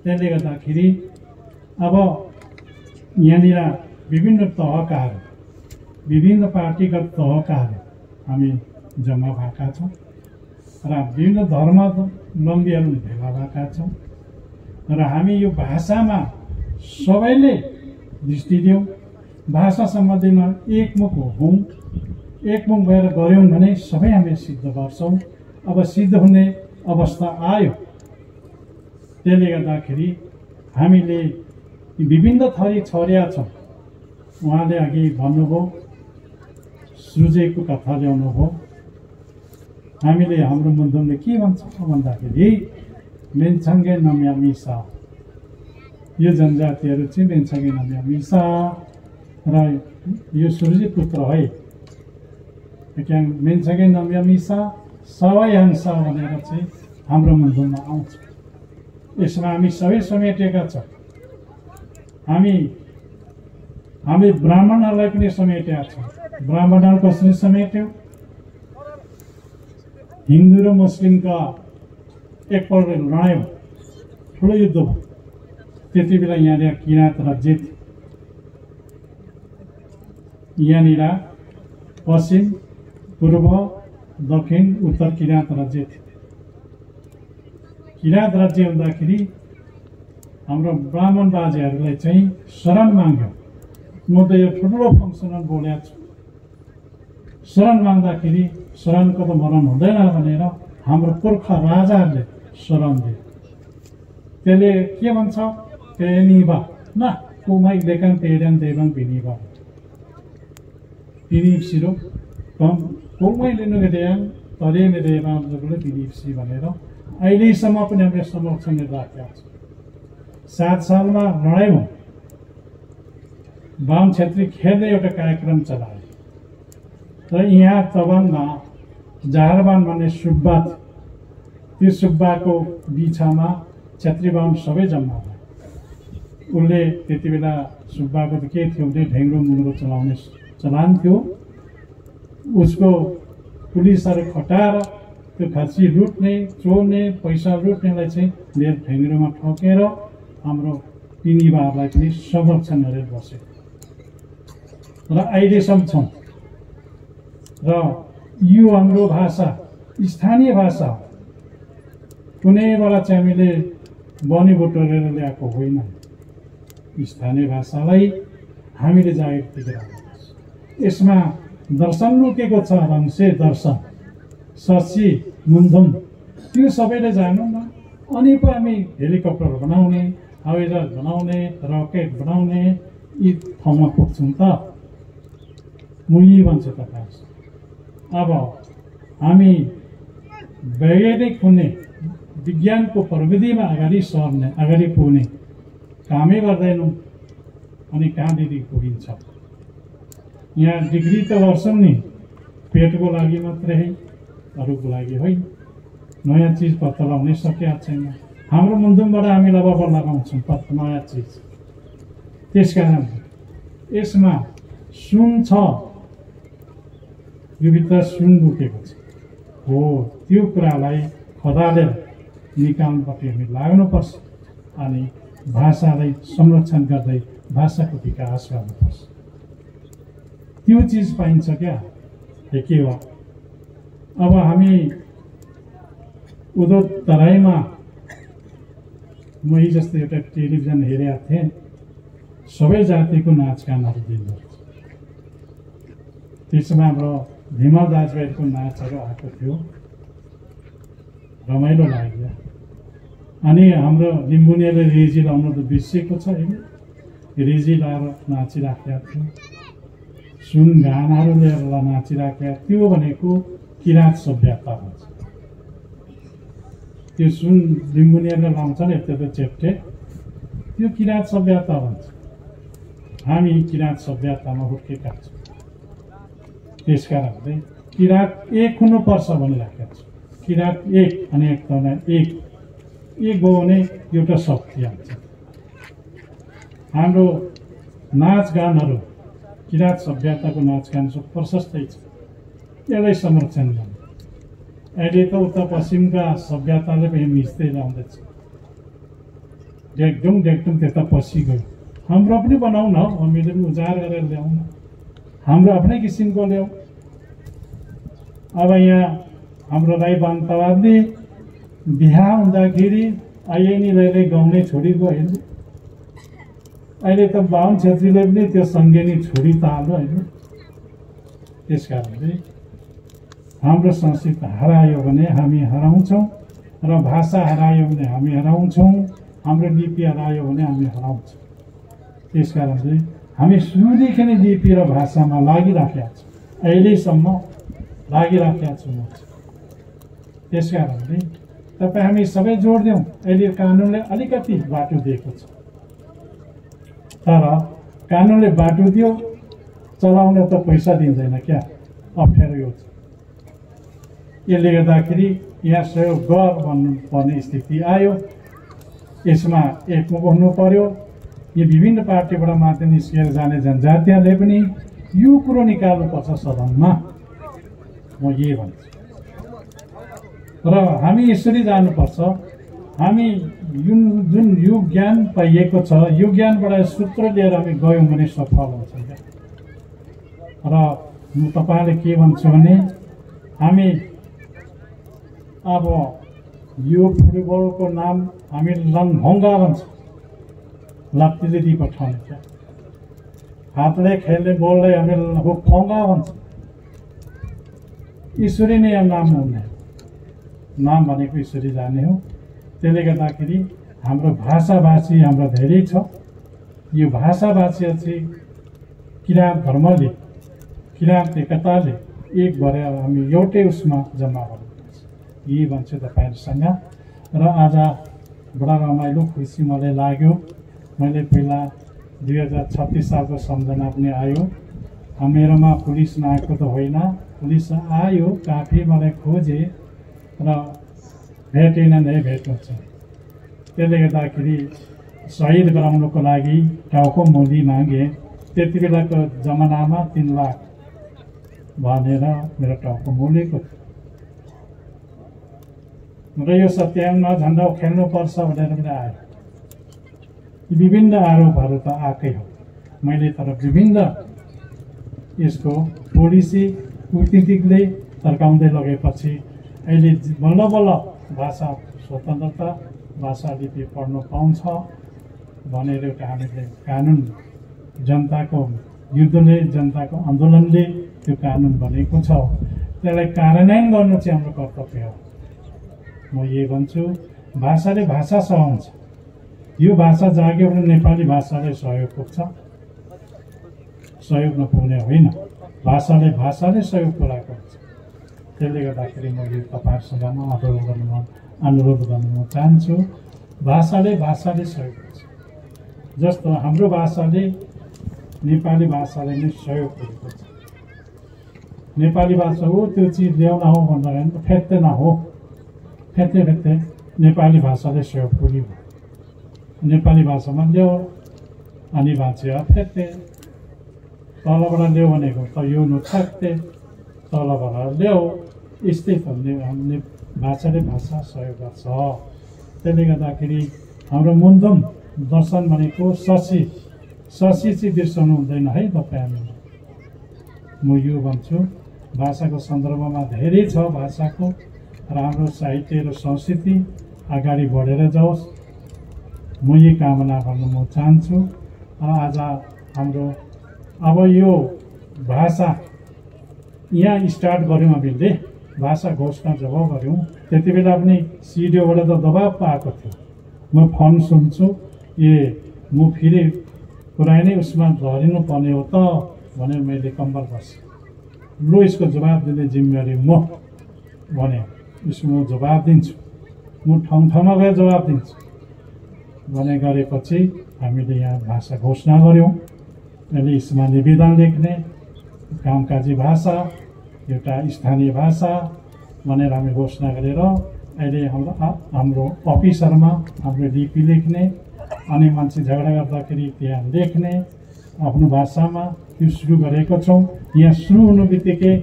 त्यसले गर्दाखेरि अब यहाँनिर विभिन्न तहकाहरू, विभिन्न पार्टीगत तहकाहरू हामी जम्मा भएका छौँ र विभिन्न धर्मावलम्बीहरू भेला भएका छौँ र हामी यो भाषामा सबैले दृष्टि दियौँ। भाषा सम्बन्धीमा एकमुख हौँ, एकमुख भएर गऱ्यौँ भने सबै हामी सिद्ध गर्छौँ। अब सिद्ध हुने अवस्था आयो। त्यसले गर्दाखेरि हामीले विभिन्न थरी छरिया छौँ। उहाँले अघि भन्नुभयो, सृजेको कथा ल्याउनु भयो। हामीले हाम्रो मुन्दुमले के भन्छ भन्दाखेरि मेन्छाङ्गे नम्या मिसा, यो जनजातिहरू चाहिँ मेन्छाङ्गे नम्या मिसा र यो सूर्य पुत्र है। त्यहाँ मेन्छाङ्गे नम्या मिसा सबै हंसा भनेर चाहिँ हाम्रो मुन्दुममा आउँछ। यसमा हामी सबै समेटेका छौँ। हामी ब्राह्मणहरूलाई पनि समेटेका छौँ। ब्राह्मणहरू कसरी समेट्यो? हिन्दू र मुस्लिमका एकपल्ट लडाइँ भयो, ठुलो युद्ध भयो। त्यति बेला यहाँनिर किराँत राज्य थियो। यहाँनिर पश्चिम, पूर्व, दक्षिण, उत्तर किराँत राज्य थियो। किराँत राज्य हुँदाखेरि हाम्रो ब्राह्मण बाजेहरूलाई चाहिँ शरण माग्यो। म त यो ठुलो फङ्सनमा बोलेको छु। शरण माग्दाखेरि शरणको त मरण हुँदैन भनेर हाम्रो पुर्खा राजाहरूले शरण दियो। त्यसले के भन्छ? पेनिबा न कुमाई लेखन पेरन देवङ पिनिबा पिनिप्सिरो कम कुमाई लिनु गएन तरेन देवाले पिनिप्सी भनेर अहिलेसम्म पनि हामीले संरक्षण राखेका छौँ। 7 सालमा लडाइँ भयो। बाम क्षेत्री खेल्ने एउटा कार्यक्रम चलायो। र यहाँ तबनमा जहारबान भन्ने सुब्बा थियो। त्यो सुब्बाको बिछामा क्षेत्री बाहुन सबै जम्मा भयो। उसले त्यति बेला सुब्बाको त के थियो भने ढेङ्ग्रो मुङ्ग्रो चलाउने चलान थियो। उसको पुलिसहरू खटाएर त्यो खसी लुट्ने, चोर्ने, पैसा लुट्नेलाई चाहिँ लिएर ढेङ्ग्रोमा ठोकेर हाम्रो पिनिबाहरूलाई पनि संरक्षण गरेर बस्यो। र अहिलेसम्म छौँ। र यो हाम्रो भाषा स्थानीय भाषा हो। कुनैबाट चाहिँ हामीले बनी बटोरेर ल्याएको होइन। स्थानीय भाषालाई हामीले जागृति गराउनुपर्छ। यसमा दर्शन लुकेको छ। रङ्से दर्शन, सची, मुन्धुम, त्यो सबैले जानु न। अनि पो हामी हेलिकप्टर बनाउने, हवाईजहाज बनाउने, रकेट बनाउने यी ठाउँमा पुग्छौँ त। मुही भन्छ तपाईँ। अब हामी वैज्ञानिक हुने, विज्ञानको प्रविधिमा अगाडि सर्ने, अगाडि पुग्ने कामै गर्दैनौँ। अनि कहाँदेखि पुगिन्छ? यहाँ डिग्री त गर्छौँ नि, पेटको लागि मात्रै है, अरूको लागि होइन। नयाँ चिज पत्ता लगाउनै सकेका छैन। हाम्रो मुन्दुमबाट हामी अब लगाउँछौँ नयाँ चिज। त्यसकारण यसमा सुन छ, यो भित्र सुन लुकेको छ हो। त्यो कुरालाई खदालेर निकाल्नपट्टि हामी लाग्नुपर्छ। अनि भाषालाई संरक्षण गर्दै भाषाको विकास गर्नुपर्छ। त्यो चिज पाइन्छ क्या? के हो? अब हामी उधर तराईमा मै जस्तो एउटा टेलिभिजन हेरेका थिएँ। सबै जातिको नाचगानहरू दिँदो रहेछ। त्यसमा हाम्रो भीमा दाजुभाइको नाचहरू आएको थियो। रमाइलो लाग्यो। अनि हाम्रो लिम्बुनेले रेजी लाउनु त बिर्सेको छ होइन। रेजी लाएर नाचिराखेका थियो। सुन गानाहरू लिएर नाचिराखेका। त्यो भनेको किराँत सभ्यता भन्छ। त्यो सुन लिम्बुनेले लाउँछ नि यस्तो चेप्टे, त्यो किराँत सभ्यता भन्छ। हामी किराँत सभ्यतामा हुर्केका छौँ। त्यसकारणले किराँत एक हुनुपर्छ भनिराखेको छु। किराँत एक अनि एकतामा एक भयो भने एउटा शक्ति आउँछ। हाम्रो नाचगानहरू किराँत सभ्यताको नाचगान प्रशस्तै छ। यसलाई संरक्षण गर्नु। अहिले त उता पश्चिमका सभ्यताले पनि मिच्दै जाँदैछ। डेकडुङ त्यता पछि गयो। हाम्रो पनि बनाउन, हामीले पनि उजाड गरेर ल्याउन, हाम्रो आफ्नै किसिमको ल्याउँ। अब यहाँ हाम्रो राई बान्तवादले बिहा हुँदाखेरि आइएनीले गाउने छोरीको होइन। अहिले त बाहुन छेत्रीले पनि त्यो सङ्गेनी छोरी त हाल्नु होइन। त्यसकारणले हाम्रो संस्कृति हरायो भने हामी हराउँछौँ र भाषा हरायो भने हामी हराउँछौँ, हाम्रो लिपि हरायो भने हामी हराउँछौँ। त्यसकारणले हामी सुरुदेखि नै लिपि र भाषामा लागिराखेका छौँ, अहिलेसम्म लागिराखेका छौँ। त्यसकारणले तपाईँ हामी सबै जोडिदिउँ। अहिले कानुनले अलिकति बाटो दिएको छ, तर कानुनले बाटो दियो, चलाउन त पैसा दिँदैन क्या, अप्ठ्यारो यो छ। यसले गर्दाखेरि यहाँ सहयोग गर भन्नुपर्ने स्थिति आयो। यसमा एकमुख हुनु पर्यो। यो विभिन्न पार्टीबाट मात्र निस्किएर जाने जनजातीयले पनि यो कुरो निकाल्नुपर्छ सदनमा, म यही भन्छु। र हामी यसरी जानुपर्छ। हामी जुन यो ज्ञान पाइएको छ, यो ज्ञानबाट सूत्र लिएर हामी गयौँ भने सफल हुन्छ। र म तपाईँले के भन्छु भने हामी अब यो फुटबलको नाम हामी लङभङ्गा भन्छौँ, लात्तीले दिई पठाउने क्या। हातले खेल्ने बललाई हामी फङ्गा भन्छौँ। यसरी नै नाम हुने, नाम भनेको यसरी जाने हो। त्यसले गर्दाखेरि हाम्रो भाषाभाषी हाम्रो धेरै छ। यो भाषाभाषी चाहिँ किराँत धर्मले, किराँत एकताले एक भएर हामी एउटै उसमा जम्मा गर्नुपर्छ, यही भन्छु तपाईँहरूसँग। र आज बडा रमाइलो खुसी मलाई लाग्यो। मैले पहिला 2036 सालको सम्झना पनि आयो। मेरोमा पुलिस नआएको त होइन, पुलिस आयो, काफी मलाई खोजे र भेटेन नै भेट्नु छ। त्यसले गर्दाखेरि शहीद गराउनको लागि टाउको मूल्य मागे। त्यति बेलाको जमानामा 3 लाख भनेर मेरो टाउको मूल्यको थियो। र यो सत्याङ्गमा झन्डा खेल्नुपर्छ भनेर पनि आयो। विभिन्न आरोपहरू त आएकै हो। मैले तर विभिन्न यसको पोलिसी कूटनीतिकले तर्काउँदै लगेपछि अहिले बल्ल बल्ल भाषा स्वतन्त्रता, भाषा लिपि पढ्न पाउँछ भनेर एउटा हामीले कानुन, जनताको युद्धले, जनताको आन्दोलनले त्यो कानुन बनेको छ। त्यसलाई कार्यान्वयन गर्नु चाहिँ हाम्रो कर्तव्य हो। म यही भन्छु, भाषाले भाषा सहाउँछ। यो भाषा जाग्यो भने नेपाली भाषाले सहयोग पुग्छ, सहयोग नपुग्ने होइन। भाषाले सहयोग पुऱ्याएको हुन्छ। त्यसले गर्दाखेरि म यो तपाईँहरूसँग अनुरोध गर्न चाहन्छु, भाषाले सहयोग गर्छ। जस्तो हाम्रो भाषाले नेपाली भाषाले नै सहयोग गरेको छ। नेपाली भाषा हो त्यो चिज ल्याउन हो भन्दा फेर्ते नहो, फेर्ते नेपाली भाषाले सहयोग पुग्यो। नेपाली भाषामा ल्याऊ अनि भाषा फेर्ते, तलबाट ल्याऊ भनेको त यो नथाक्ते, तलबाट ल्याऊ, यस्तै हामीले भाषाले भाषा सहयोग गर्छ। त्यसले गर्दाखेरि हाम्रो मुन्दम दर्शन भनेको शशी चाहिँ बिर्सनु हुँदैन है तपाईँ हामीले। म यो भन्छु, भाषाको सन्दर्भमा धेरै छ भाषाको, र हाम्रो साहित्य र संस्कृति अगाडि बढेर जाओस्, म यही कामना गर्न म चाहन्छु। आज हाम्रो अब यो भाषा यहाँ स्टार्ट गऱ्यौँ हामीले, भाषा घोषणा जब गऱ्यौँ त्यति बेला पनि सिडिओबाट त दबाब पाएको थियो। म फोन सुन्छु, म फेरि पुरानै उसमा धरिनु पर्ने हो त भनेर मैले कम्बर बसेँ। लु यसको जवाब दिने जिम्मेवारी म भने, यसको म जवाब दिन्छु, म ठाउँमा गएर जवाब दिन्छु भने गरेपछि हामीले यहाँ भाषा घोषणा गऱ्यौँ। अहिले यसमा निवेदन लेख्ने, कामकाजी भाषा, एउटा स्थानीय भाषा भनेर हामी घोषणा गरेर अहिले हाम्रो अफिसहरूमा हाम्रो लिपि लेख्ने, अनि मान्छे झगडा गर्दाखेरि त्यहाँ लेख्ने आफ्नो भाषामा त्यो सुरु गरेको छौँ। यहाँ सुरु हुनु बित्तिकै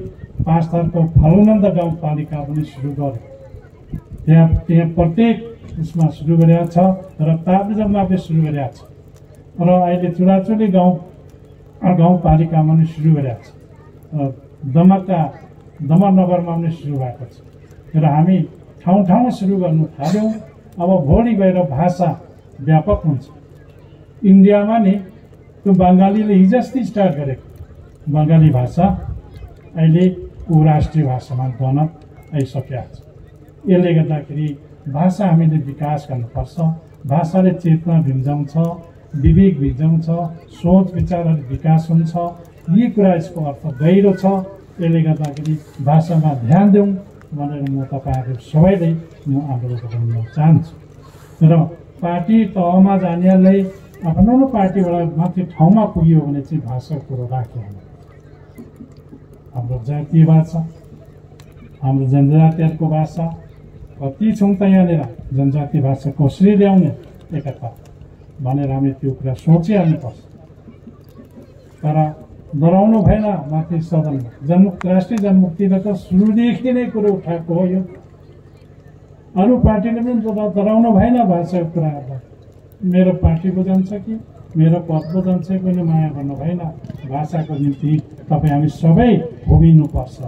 5 थरको फलनन्द गाउँपालिका पनि सुरु गर्यो। त्यहाँ प्रत्येक उसमा सुरु गरेको छ र ताप्लेजुङमा पनि सुरु गरेको छ, र अहिले चुडाचुडी गाउँपालिकामा पनि सुरु गरेको छ, दमनगरमा पनि सुरु भएको छ। र हामी ठाउँमा सुरु गर्नु थाल्यौँ। अब भोलि गएर भाषा व्यापक हुन्छ। इन्डियामा नि त्यो बङ्गालीले हिजो अस्ति स्टार्ट गरेको बङ्गाली भाषा अहिले ऊ राष्ट्रिय भाषामा बन्न आइसकेको छ। यसले गर्दाखेरि भाषा हामीले विकास गर्नुपर्छ। भाषाले चेतना भिन्जाउँछ, विवेक भिन्जाउँछ, सोच विचारहरू विकास हुन्छ। यी कुरा यसको अर्थ गहिरो छ। यसले गर्दाखेरि भाषामा ध्यान दिउँ भनेर म तपाईँहरू सबैलाई म अनुरोध गर्न चाहन्छु। र पार्टी तहमा जानेलाई आफ्नो पार्टीबाट माथि ठाउँमा पुग्यो भने चाहिँ भाषाको कुरो राख्यो। हाम्रो जातीय भाषा, हाम्रो जनजातिहरूको भाषा कति छौँ त यहाँनिर, जनजाति भाषा कसरी ल्याउने एकता भनेर हामी त्यो कुरा सोचिहाल्नुपर्छ। तर डराउनु भएन। माथि सदनमा राष्ट्रिय जनमुक्तिले त सुरुदेखि नै कुरो उठाएको हो। यो अरू पार्टीले पनि डराउनु भएन भाषाको कुराहरूलाई। मेरो पार्टीको जान्छ कि मेरो पदको जान्छ पनि माया गर्नु भएन। भाषाको निम्ति तपाईँ हामी सबै भोगिनुपर्छ,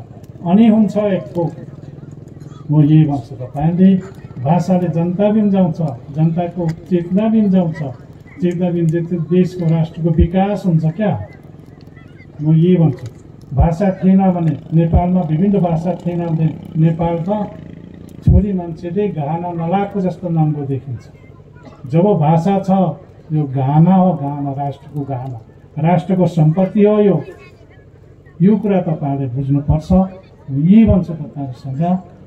अनि हुन्छ एकको। म यही भन्छु, तपाईँले भाषाले जनता भिन्जाउँछ, जनताको चेतना भिन्जाउँछ। चेतना भिन्जे देशको राष्ट्रको विकास हुन्छ क्या। म यही भन्छु, भाषा थिएन भने नेपालमा विभिन्न भाषा थिएन भने नेपाल त छोरी मान्छेले गहना नलाएको जस्तो नाङ्गो देखिन्छ। जब भाषा छ, यो गहना हो, गहना राष्ट्रको गहना, राष्ट्रको सम्पत्ति हो। यो कुरा तपाईँहरूले बुझ्नुपर्छ। यही भन्छु तपाईँहरूसँग।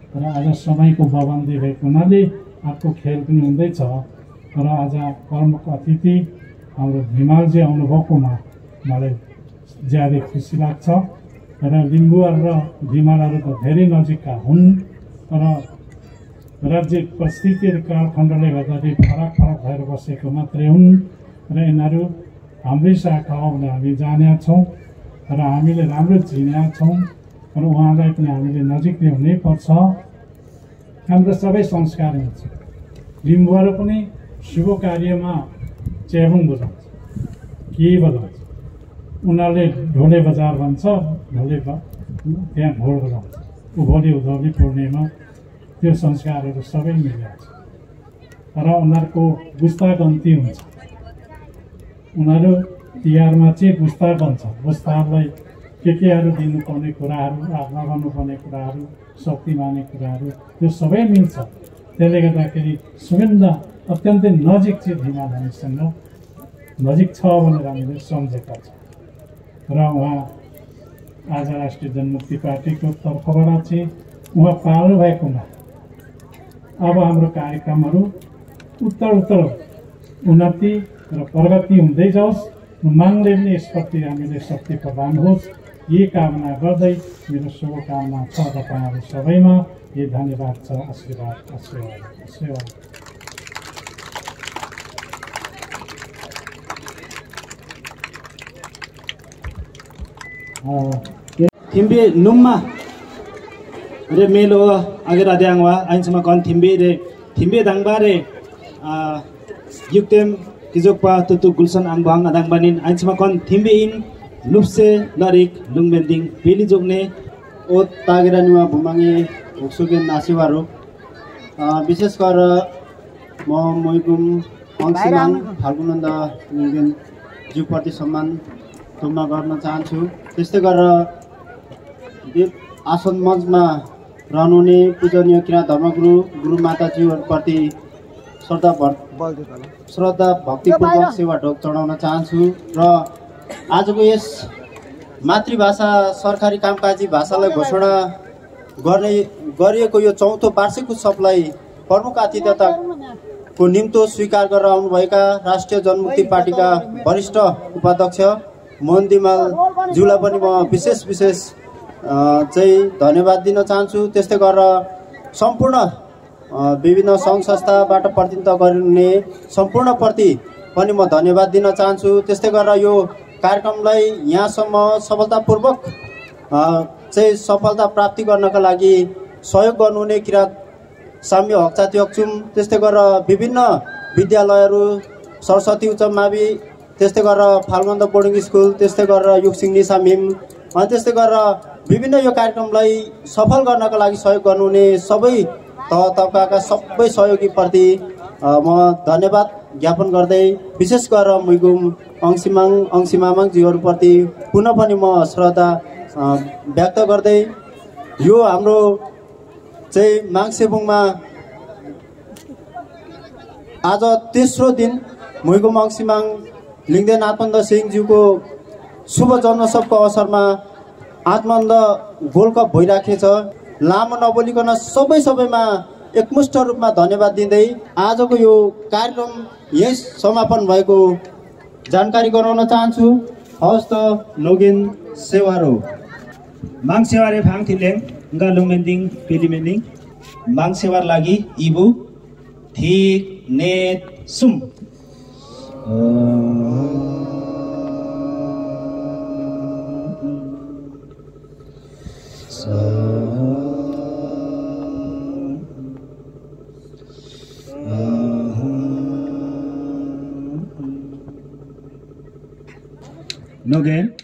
र आज समयको पाबन्दी भएको हुनाले अर्को खेल पनि हुँदैछ। र आज प्रमुख अतिथि हाम्रो धिमालजी आउनुभएकोमा मलाई ज्यादै खुसी लाग्छ। र लिम्बुवाल र धिमालहरू त धेरै नजिकका हुन्, र राज्य परिस्थिति र कालखण्डले गर्दाखेरि फरक फरक भएर बसेको मात्रै हुन्। र यिनीहरू हाम्रै शाखा हो भने हामी जानेका छौँ र हामीले राम्रो चिनेका छौँ। र उहाँलाई पनि हामीले नजिक ल्याउनै पर्छ। हाम्रो सबै संस्कार हुन्छ। लिम्बुवाहरू पनि शुभ कार्यमा च्याबुङ बजाउँछ, के बजाउँछ। उनीहरूले ढोले बजार भन्छ, ढोले त्यहाँ ढोल बजाउँछ। उभौली उधौली पूर्णिमा त्यो संस्कारहरू सबै मिलेको छ। र उनीहरूको बुस्ता गन्ती हुन्छ। उनीहरू तिहारमा चाहिँ बुस्ता बन्छ। बुस्ताहरूलाई केहरू दिनुपर्ने कुराहरू, आत्मा गर्नुपर्ने कुराहरू, शक्ति मान्ने कुराहरू, त्यो सबै मिल्छ। त्यसले गर्दाखेरि सुगन्ध अत्यन्तै नजिक चाहिँ धिमाल हामीसँग नजिक छ भनेर हामीले सम्झेका छौँ। र उहाँ आज राष्ट्रिय जनमुक्ति पार्टीको तर्फबाट चाहिँ उहाँ पाल्नु भएकोमा अब हाम्रो कार्यक्रमहरू उत्तर उन्नति र प्रगति हुँदै जाओस्। मागले पनि यसप्रति हामीले शक्ति प्रदान होस्, यही कामना गर्दै मेरो शुभकामना छ तपाईँहरू सबैमा। यही धन्यवाद छ। आशीर्वाद, आशीर्वाद, आशीर्वाद। थिम्बे नुम्मा रे मेलो आगे राध्याङवा आइन्समा कन थिम्बे रे थिम्बे दाङबा रे युक्तेम किजोकपा तुतु गुलसन आङबाङ आदाङबानिन आइन्समा कन थिम्बे इन लुप्से लरिक लुङबेन्दिङ पेली जोग्ने ओ तागेरा निवा भुमाङे ओक्सुगेन नासिवारो विशेष गरेर म मोइगुम अङ्सिमाङ फाल्गुनन्द लुङबेन ज्यूप्रति सम्मान तुलना गर्न चाहन्छु। त्यस्तै गरेर आसन मञ्चमा रहनुहुने पूजनीय किराँत धर्मगुरु गुरुमाताज्यूहरूप्रति श्रद्धा भक्तिपूर्वक सेवा ढोक चढाउन चाहन्छु। र आजको यस मातृभाषा सरकारी कामकाजी भाषालाई घोषणा गरिएको यो 4औं वार्षिक उत्सवलाई प्रमुख आतिथ्यताको निम्तो स्वीकार गरेर आउनुभएका राष्ट्रिय जनमुक्ति पार्टीका वरिष्ठ उपाध्यक्ष मोहन धिमाल ज्यूलाई पनि म विशेष चाहिँ धन्यवाद दिन चाहन्छु। त्यस्तै गरेर सम्पूर्ण विभिन्न सङ्घ संस्थाबाट प्रतिनिधित्व गरिने सम्पूर्णप्रति पनि म धन्यवाद दिन चाहन्छु। त्यस्तै गरेर यो कार्यक्रमलाई यहाँसम्म सफलतापूर्वक चाहिँ सफलता प्राप्ति गर्नका लागि सहयोग गर्नुहुने किराँत साम्य हकचाती अक्चुम, त्यस्तै गरेर विभिन्न विद्यालयहरू सरस्वती उच्च मावि, त्यस्तै गरेर फाल्गुनन्द बोर्डिङ स्कुल, त्यस्तै गरेर युक्सिङ निसा मिम, अनि त्यस्तै गरेर विभिन्न यो कार्यक्रमलाई सफल गर्नका लागि सहयोग गर्नुहुने सबै तबकाका सबै सहयोगीप्रति म धन्यवाद ज्ञापन गर्दै विशेष गरेर मुइगुम अङ्सिमाङ ज्यूहरूप्रति पुनः पनि म श्रद्धा व्यक्त गर्दै यो हाम्रो चाहिँ माङ्सेबुङमा आज तेस्रो दिन मुइगो मङ्सिमाङ लिङ्गदेन आत्मन्द सिंहज्यूको शुभ जन्मोत्सवको अवसरमा आत्मन्द गोल्ड कप भइराखेछ। लामो नबोलिकन सबैमा एकमुष्ट रूपमा धन्यवाद दिँदै आजको यो कार्यक्रम यही समापन भएको जानकारी गराउन चाहन्छु। हवस् त नोगेन सेवारो माङ सेवारे फाङ थिलेङ गा लुमेन्दिङ पिलिमेन्दिङ माङ सेवार लागि इबु थिक नेत सुम Nogen